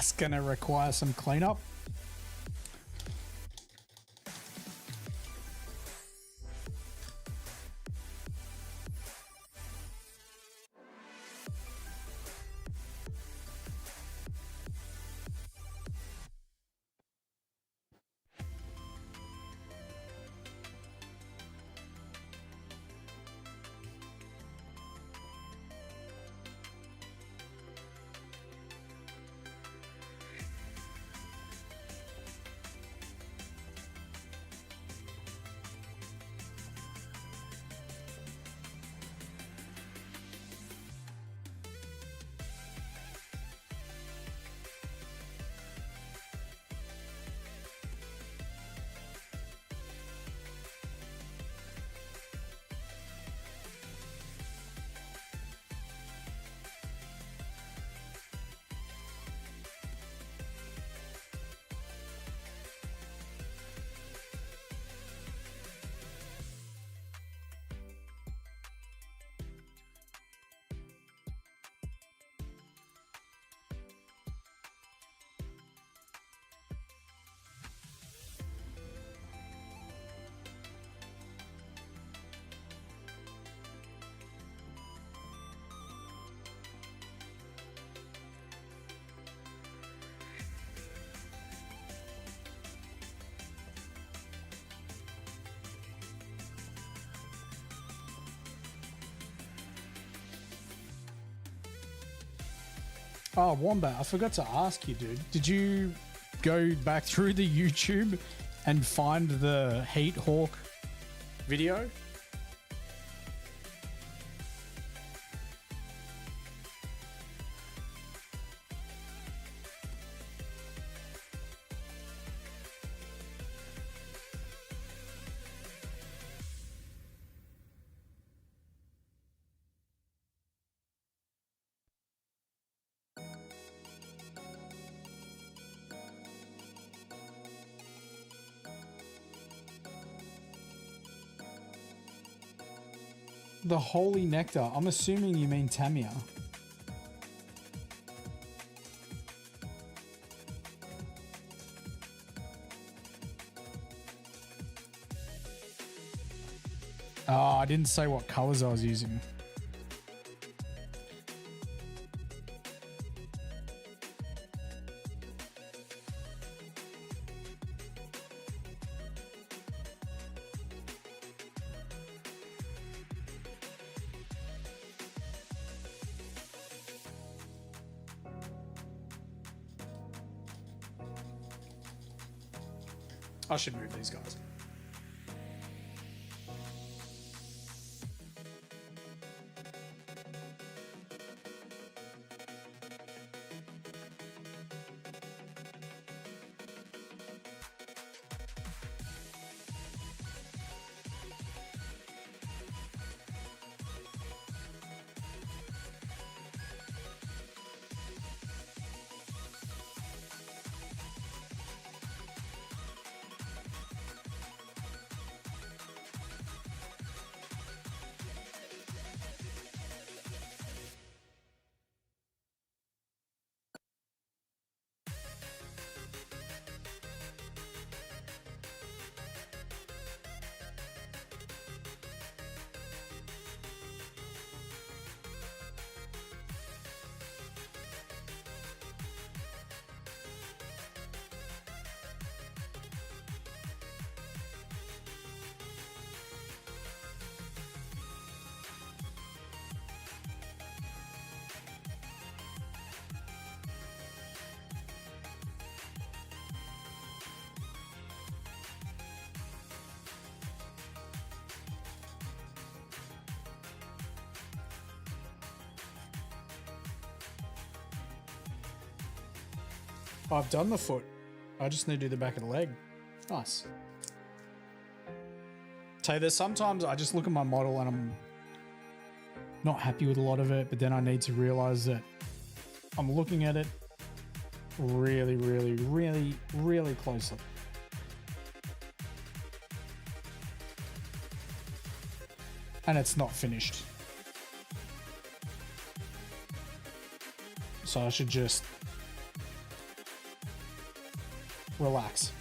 That's gonna require some cleanup. Oh, Wombat, I forgot to ask you, dude. Did you go back through the YouTube and find the Heat Hawk video? The Holy Nectar. I'm assuming you mean Tamia. Oh, I didn't say what colors I was using. I should move these guys. I've done the foot. I just need to do the back of the leg. Nice. Tell you, there's sometimes I just look at my model and I'm not happy with a lot of it, but then I need to realize that I'm looking at it really, really, really, really closely. And it's not finished. So I should just Relax.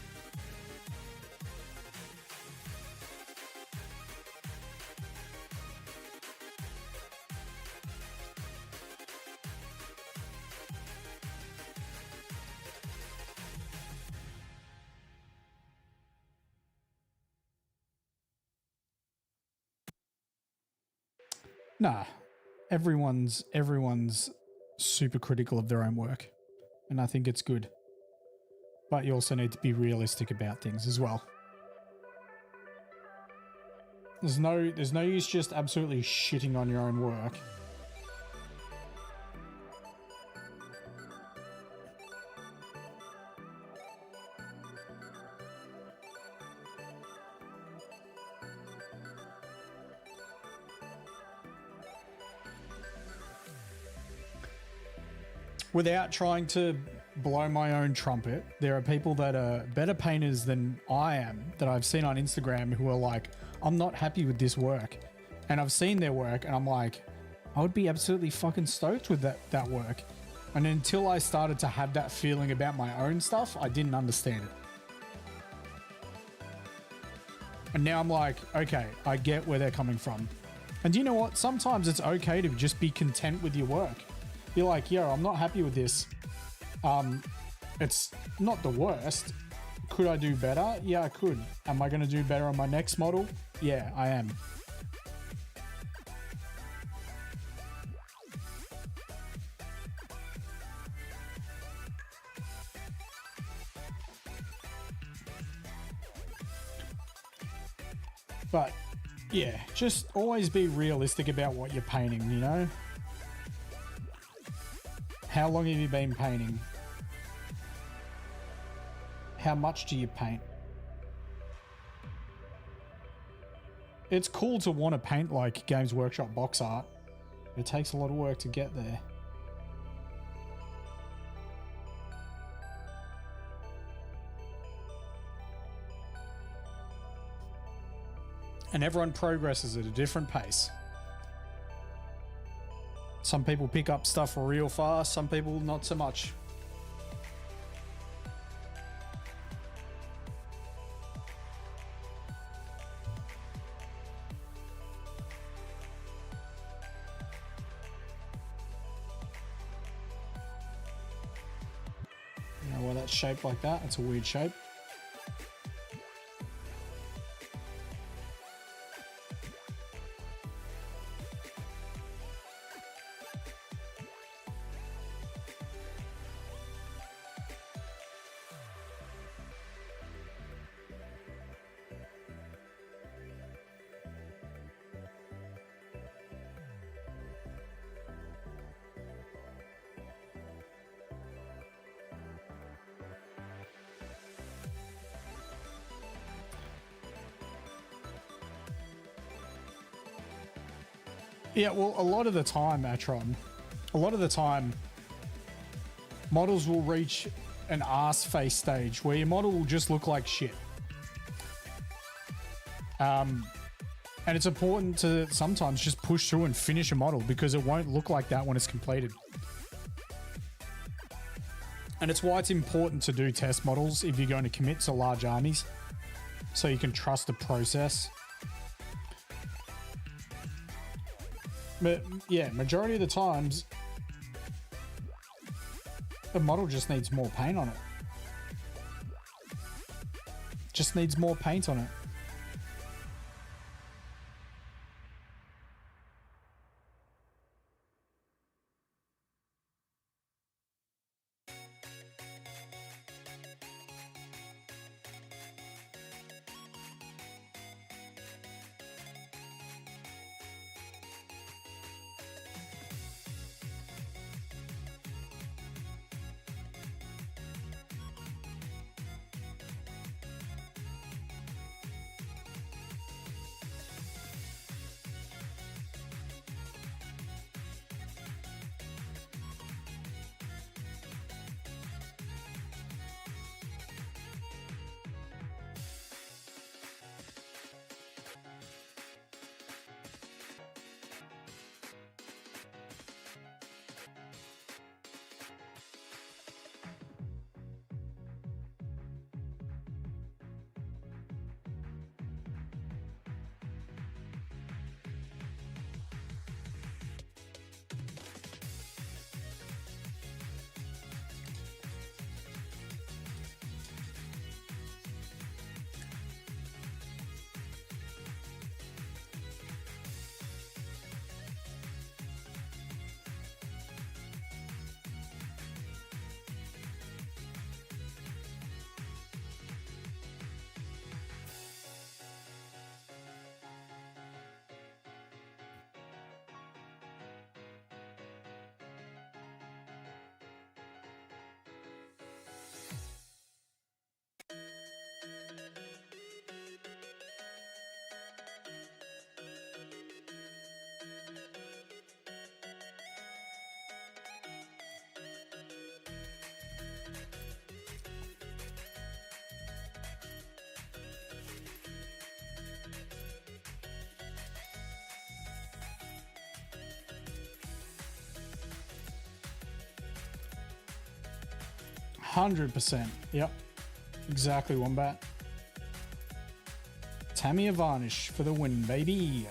Nah, everyone's super critical of their own work, and I think it's good. But you also need to be realistic about things as well. There's no use just absolutely shitting on your own work. Without trying to blow my own trumpet, there are people that are better painters than I am that I've seen on Instagram who are like, I'm not happy with this work. And I've seen their work and I'm like, I would be absolutely fucking stoked with that work. And until I started to have that feeling about my own stuff, I didn't understand it. And now I'm like, okay, I get where they're coming from. And you know what? Sometimes it's okay to just be content with your work. Be like, yo, I'm not happy with this. It's not the worst. Could I do better? Yeah, I could. Am I going to do better on my next model? Yeah, I am. But yeah, just always be realistic about what you're painting, you know? How long have you been painting? How much do you paint? It's cool to want to paint like Games Workshop box art. It takes a lot of work to get there. And everyone progresses at a different pace. Some people pick up stuff real fast, some people not so much. You know why that's shaped like that? It's a weird shape. Yeah, well, a lot of the time, Atron, models will reach an ass face stage where your model will just look like shit. And it's important to sometimes just push through and finish a model because it won't look like that when it's completed. And it's why it's important to do test models if you're going to commit to large armies, so you can trust the process. But yeah, majority of the times, the model just needs more paint on it. Just needs more paint on it. 100%. Yep. Exactly, Wombat. Tamiya Varnish for the win, baby.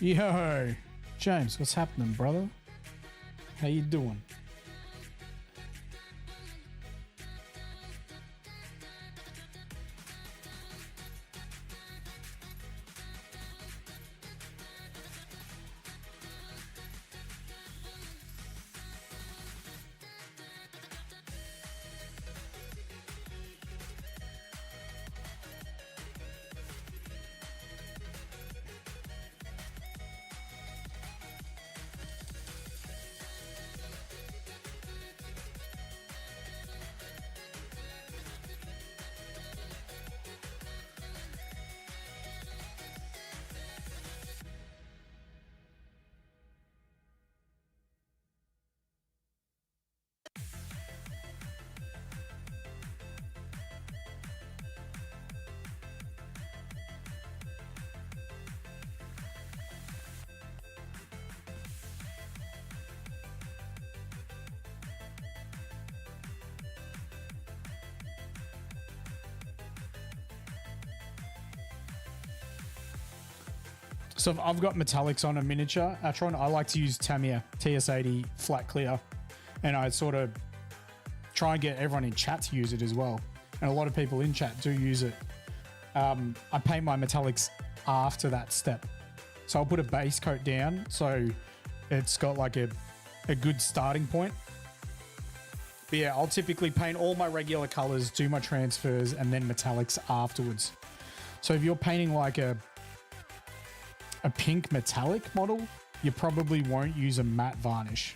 Yo, James, what's happening, brother? How you doing? So I've got metallics on a miniature Atron. I like to use Tamiya TS80 flat clear, and I sort of try and get everyone in chat to use it as well. And a lot of people in chat do use it. I paint my metallics after that step. So I'll put a base coat down so it's got like a good starting point. But yeah, I'll typically paint all my regular colors, do my transfers, and then metallics afterwards. So if you're painting like a pink metallic model, you probably won't use a matte varnish.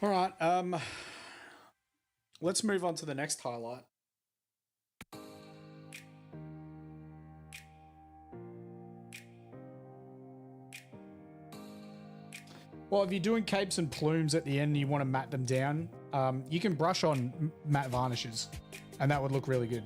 All right, let's move on to the next highlight. Well, if you're doing capes and plumes at the end and you want to matte them down, you can brush on matte varnishes, and that would look really good.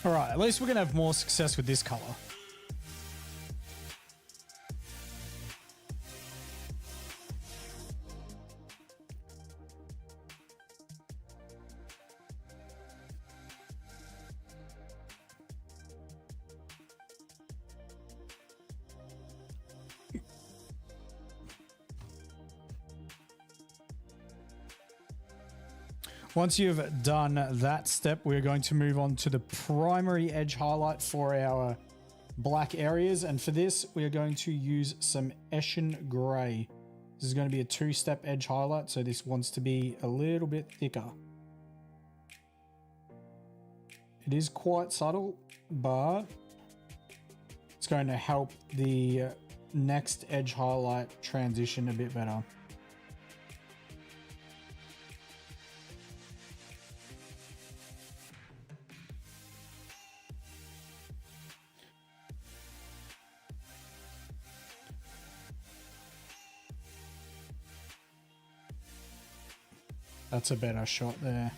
All right, at least we're going to have more success with this color. Once you've done that step, we're going to move on to the primary edge highlight for our black areas. And for this, we are going to use some Eshin Gray. This is going to be a two-step edge highlight, so this wants to be a little bit thicker. It is quite subtle, but it's going to help the next edge highlight transition a bit better. That's a better shot there.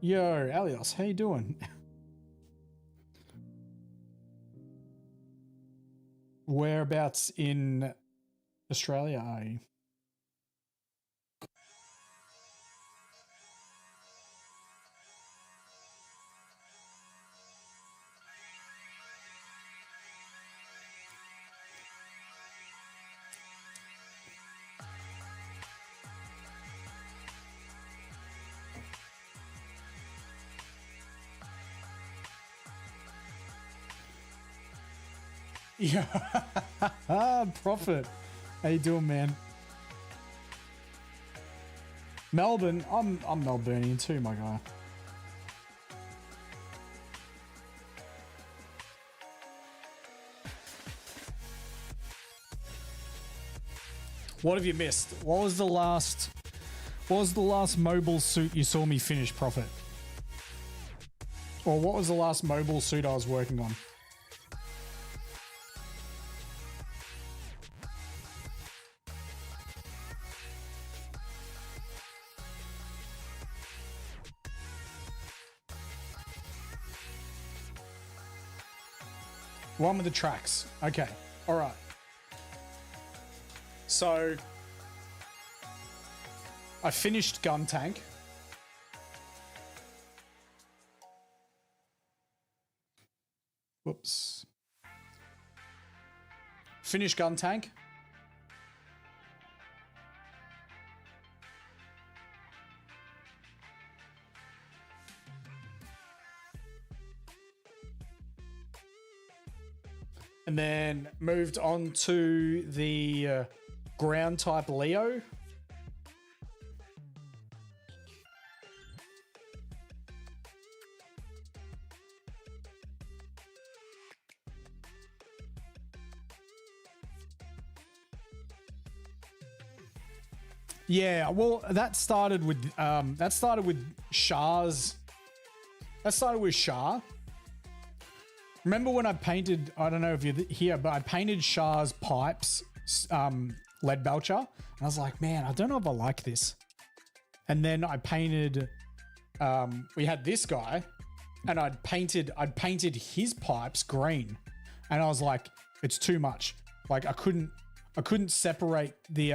Yo, Alios, how you doing? Whereabouts in Australia are you? Yeah, Prophet. How you doing, man? Melbourne. I'm Melburnian too, my guy. What have you missed? What was the last mobile suit you saw me finish, Prophet? Or what was the last mobile suit I was working on? One with the tracks. Okay. All right. So I finished Gun Tank. Whoops. Finished Gun Tank. And then moved on to the ground type Leo. Yeah, well, that started with Shah's. That started with Shah. Remember when I painted? I don't know if you're here, but I painted Shah's pipes, lead belcher, and I was like, man, I don't know if I like this. And then I painted. We had this guy, and I'd painted his pipes green, and I was like, it's too much. Like I couldn't separate the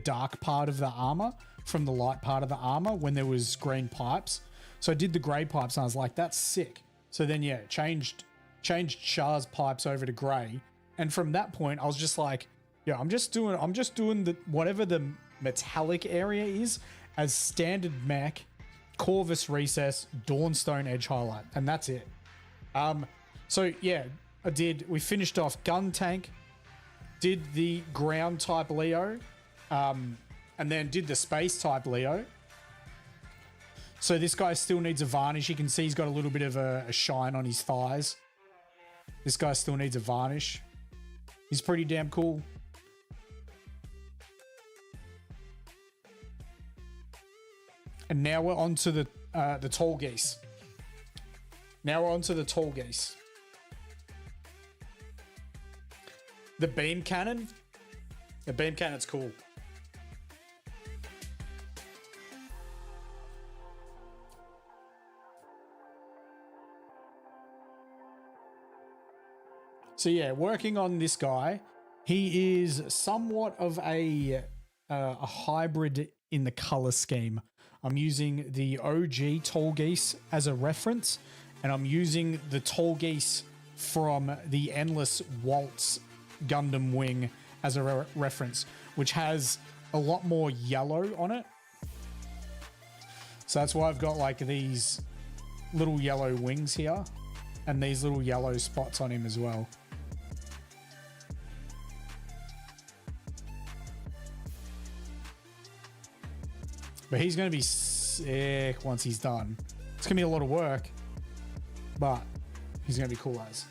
dark part of the armor from the light part of the armor when there was green pipes. So I did the gray pipes, and I was like, that's sick. So then, yeah, changed Shah's pipes over to gray, and from that point, I was just like, yeah, I'm just doing the whatever the metallic area is as standard mech, Corvus recess, Dawnstone edge highlight, and that's it. So yeah, we finished off Gun Tank, did the ground type Leo, and then did the space type Leo. So this guy still needs a varnish. You can see he's got a little bit of a shine on his thighs. This guy still needs a varnish. He's pretty damn cool. And now we're on to the Tallgeese. Now we're on to the Tallgeese. The beam cannon. The beam cannon's cool. So yeah, working on this guy, he is somewhat of a hybrid in the color scheme. I'm using the OG Tallgeese as a reference, and I'm using the Tallgeese from the Endless Waltz Gundam wing as a reference, which has a lot more yellow on it. So that's why I've got like these little yellow wings here and these little yellow spots on him as well. But he's going to be sick once he's done. It's going to be a lot of work, but he's going to be cool as.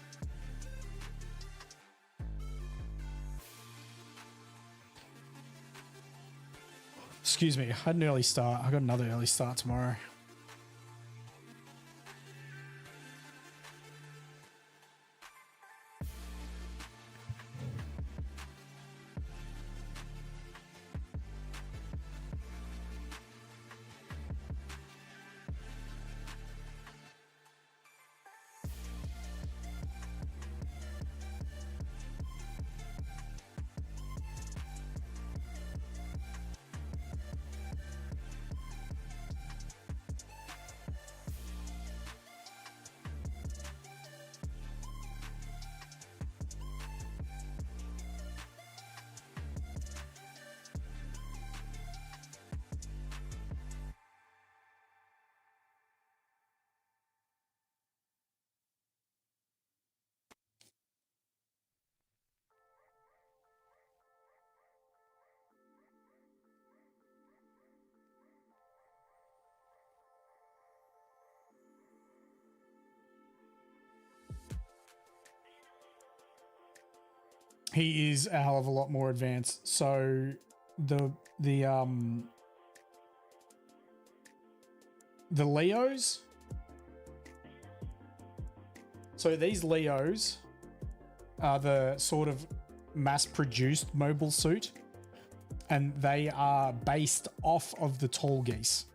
Excuse me, I had an early start. I got another early start tomorrow. he is a hell of a lot more advanced. So the Leos. So these Leos are the sort of mass-produced mobile suit, and they are based off of the Tallgeese.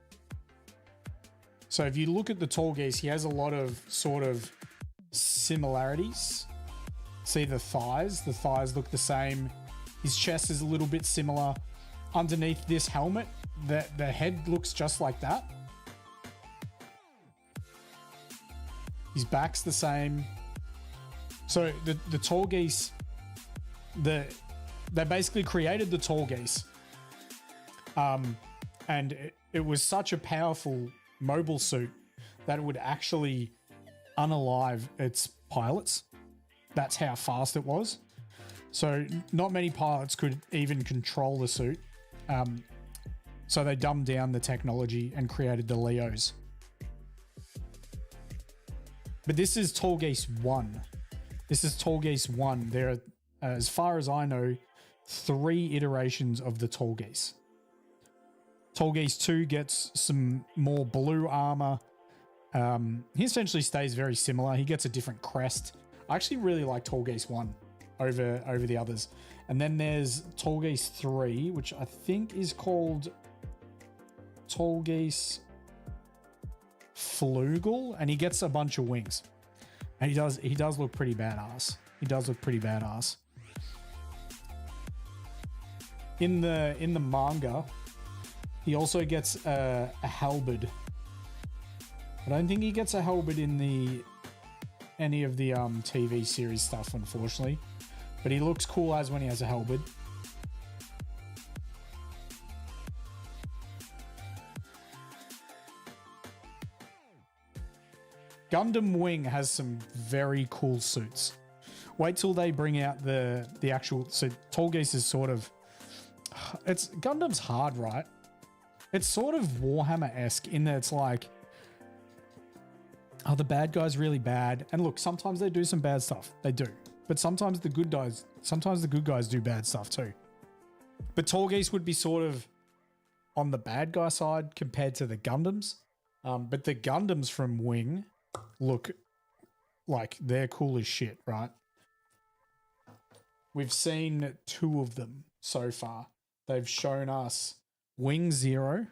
So if you look at the Tallgeese, he has a lot of sort of similarities. See the thighs look the same. His chest is a little bit similar. Underneath this helmet, the head looks just like that. His back's the same. So the Tallgeese, they basically created the Tallgeese. And it was such a powerful mobile suit that it would actually unalive its pilots. That's how fast it was. So not many pilots could even control the suit. So they dumbed down the technology and created the Leos. But this is Tallgeese 1. This is Tallgeese 1. There are, as far as I know, 3 iterations of the Tallgeese. Tallgeese 2 gets some more blue armor. He essentially stays very similar. He gets a different crest. I actually really like Tallgeese 1 over the others. And then there's Tallgeese 3, which I think is called Tallgeese Flugel, and he gets a bunch of wings. And he does look pretty badass. He does look pretty badass. In the manga, he also gets a halberd. I don't think he gets a halberd in any of the TV series stuff, unfortunately. But he looks cool as when he has a halberd. Gundam Wing has some very cool suits. Wait till they bring out the actual... So Tallgeese is sort of... Gundam's hard, right? It's sort of Warhammer-esque in that it's like... Are the bad guys really bad? And look, sometimes they do some bad stuff. They do. But sometimes the good guys do bad stuff too. But Tallgeese would be sort of on the bad guy side compared to the Gundams. But the Gundams from Wing look like they're cool as shit, right? We've seen 2 of them so far. They've shown us Wing Zero.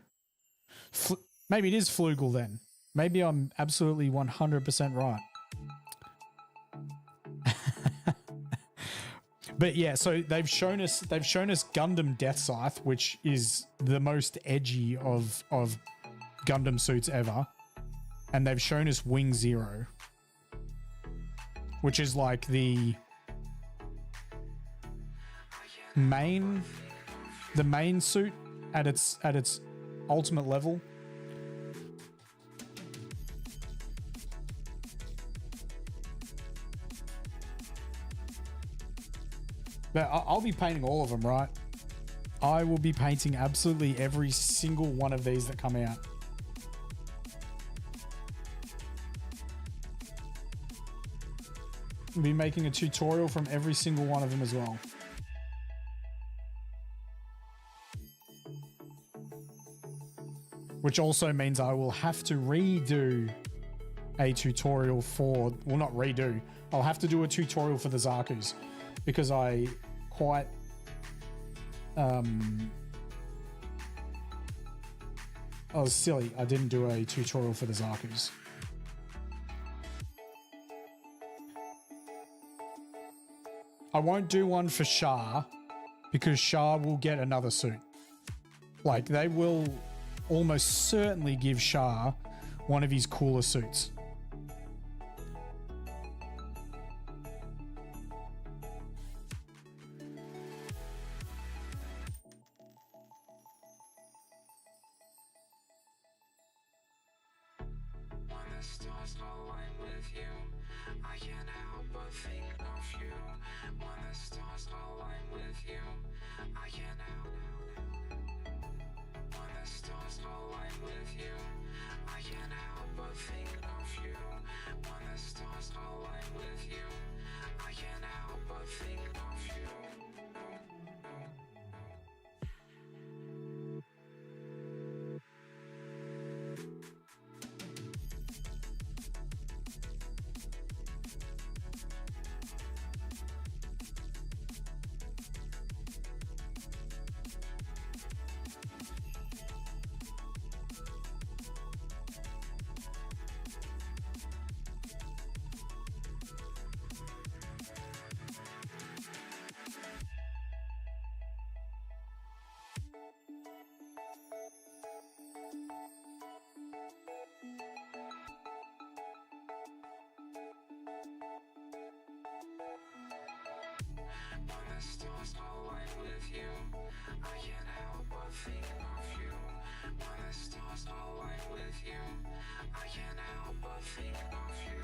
Maybe it is Flugel then. Maybe I'm absolutely 100% right. But yeah, so they've shown us Gundam Death Scythe, which is the most edgy of Gundam suits ever. And they've shown us Wing Zero, which is like the main suit at its ultimate level. But I'll be painting all of them, right? I will be painting absolutely every single one of these that come out. I'll be making a tutorial from every single one of them as well. Which also means I will have to redo a tutorial for... Well, not redo. I'll have to do a tutorial for the Zakus. Because I quite... I was silly. I didn't do a tutorial for the Zakus. I won't do one for Shah because Shah will get another suit. Like, they will almost certainly give Shah one of his cooler suits. Stars align with you, I can't help but think of you. When the stars align with you, I can't help. When the stars align with you, I can't help but think of you. When the stars align with you, I can't help but think of you. When the stars align with you, I can't help but think of you. When the stars align with you, I can't help but think of you.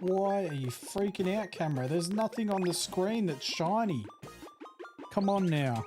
Why are you freaking out, camera? There's nothing on the screen that's shiny. Come on now.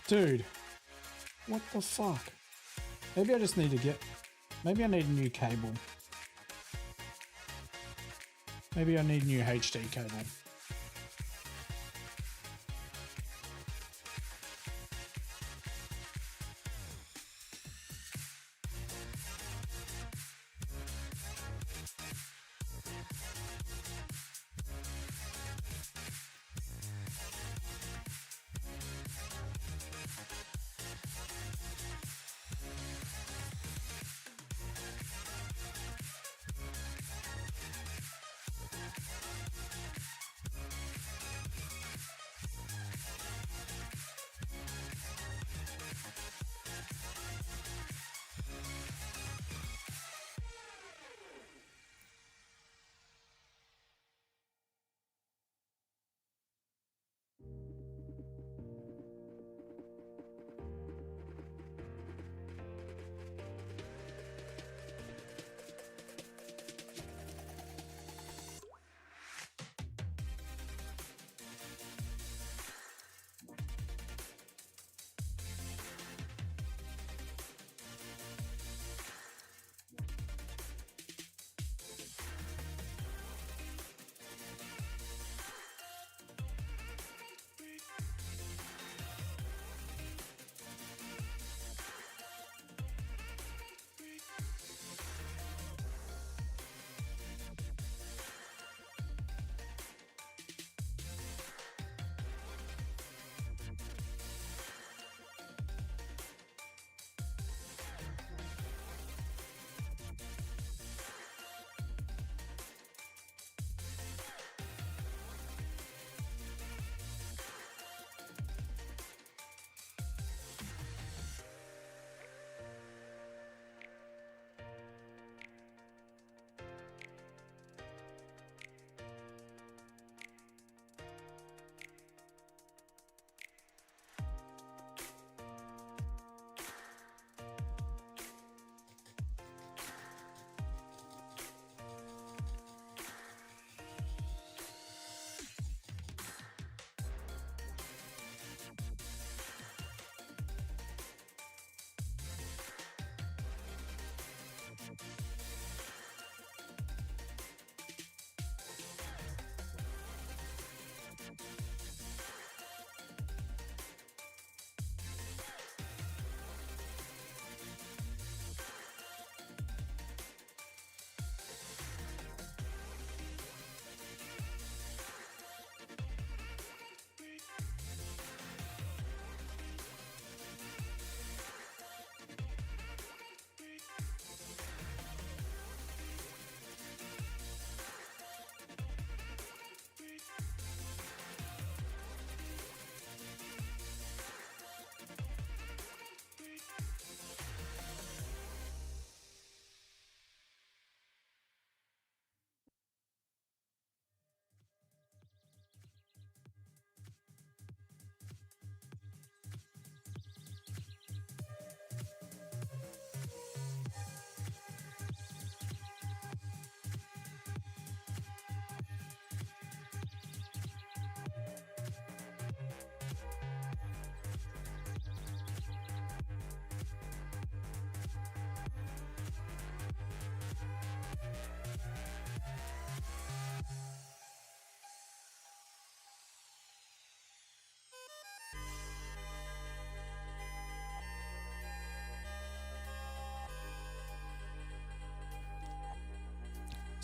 Dude, what the fuck? Maybe I just need to get... Maybe I need a new cable. Maybe I need a new HD cable.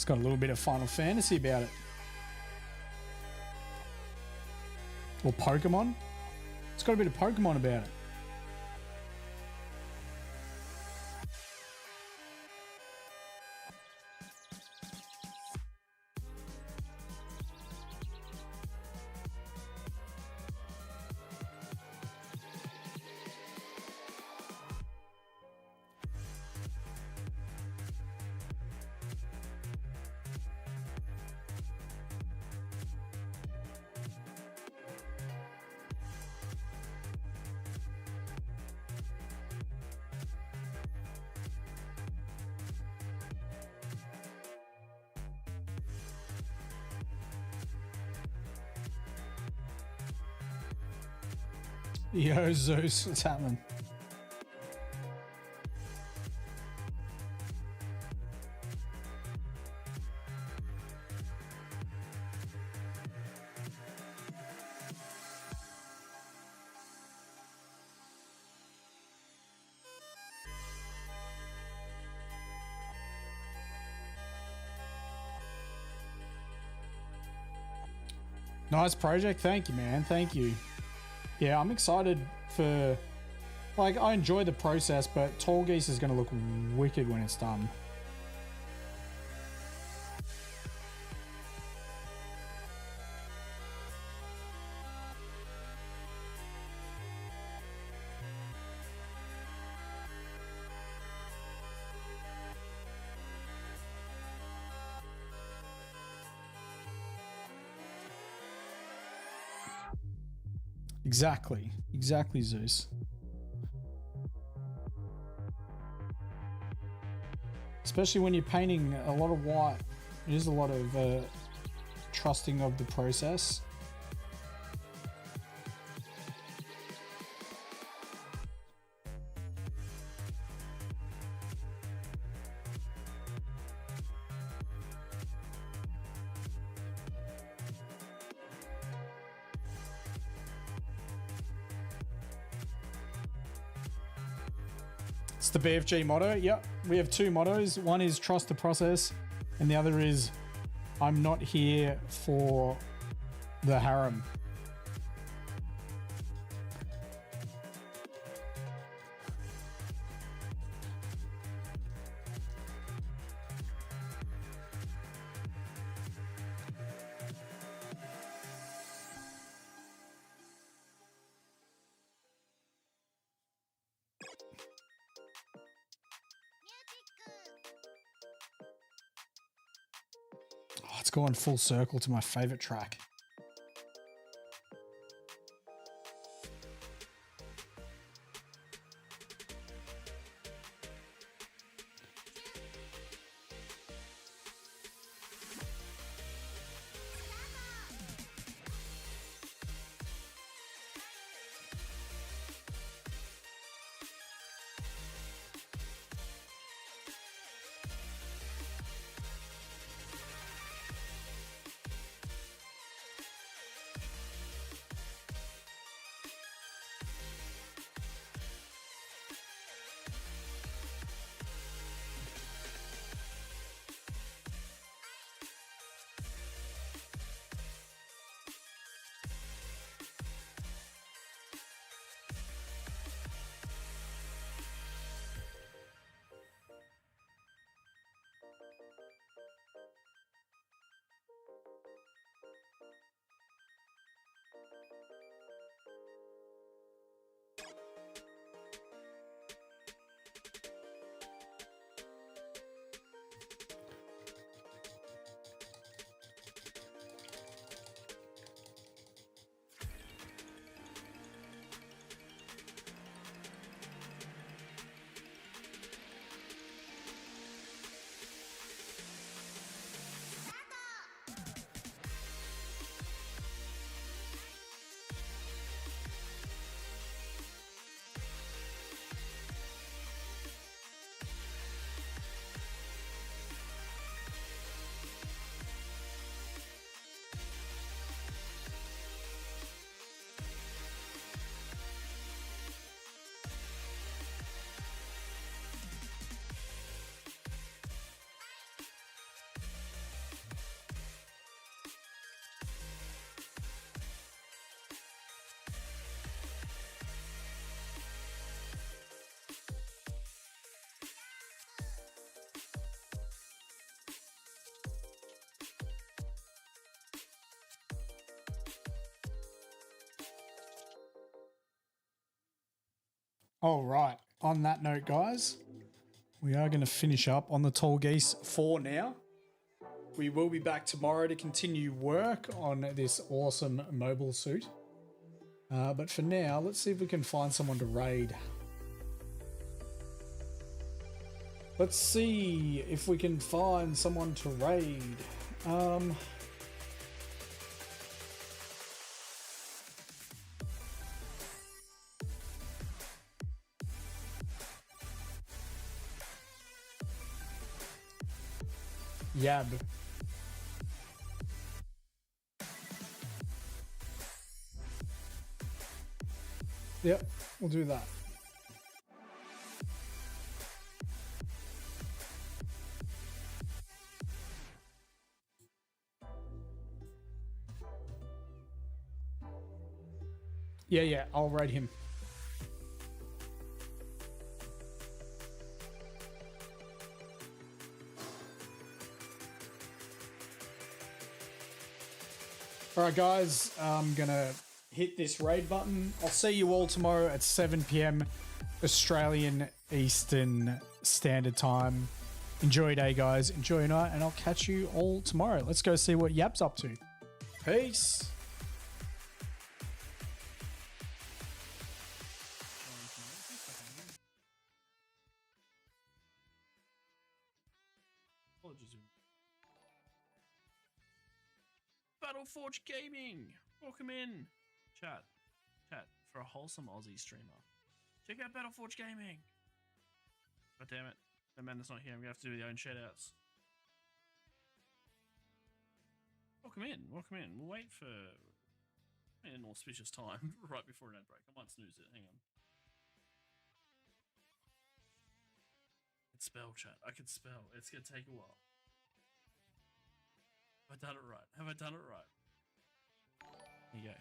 It's got a little bit of Final Fantasy about it. Or Pokemon. It's got a bit of Pokemon about it. Yo, Zeus, what's happening? Nice project. Thank you, man. Thank you. Yeah, I'm excited for... Like, I enjoy the process, but Tallgeese is going to look wicked when it's done. Exactly. Exactly, Zeus. Especially when you're painting a lot of white. It is a lot of trusting of the process. It's the BFG motto. Yep, we have two mottos. One is trust the process, and the other is I'm not here for the harem. Oh, it's going full circle to my favorite track. All right. On that note, guys, we are going to finish up on the Tallgeese for now. We will be back tomorrow to continue work on this awesome mobile suit. But for now, let's see if we can find someone to raid. Let's see if we can find someone to raid. Yab. Yep, we'll do that. Yeah, I'll raid him. All right, guys, I'm gonna hit this raid button. I'll see you all tomorrow at 7 p.m. Australian Eastern Standard Time. Enjoy your day, guys. Enjoy your night, and I'll catch you all tomorrow. Let's go see what Yap's up to. Peace. Battleforge Gaming, welcome in. Chat for a wholesome Aussie streamer. Check out Battleforge Gaming. God damn it, Amanda's not here. I'm gonna have to do their own shoutouts. Welcome in. We'll wait for an auspicious time right before an ad break. I might snooze it. Hang on. It's spell, chat. I can spell. It's gonna take a while. Have I done it right? Here you go.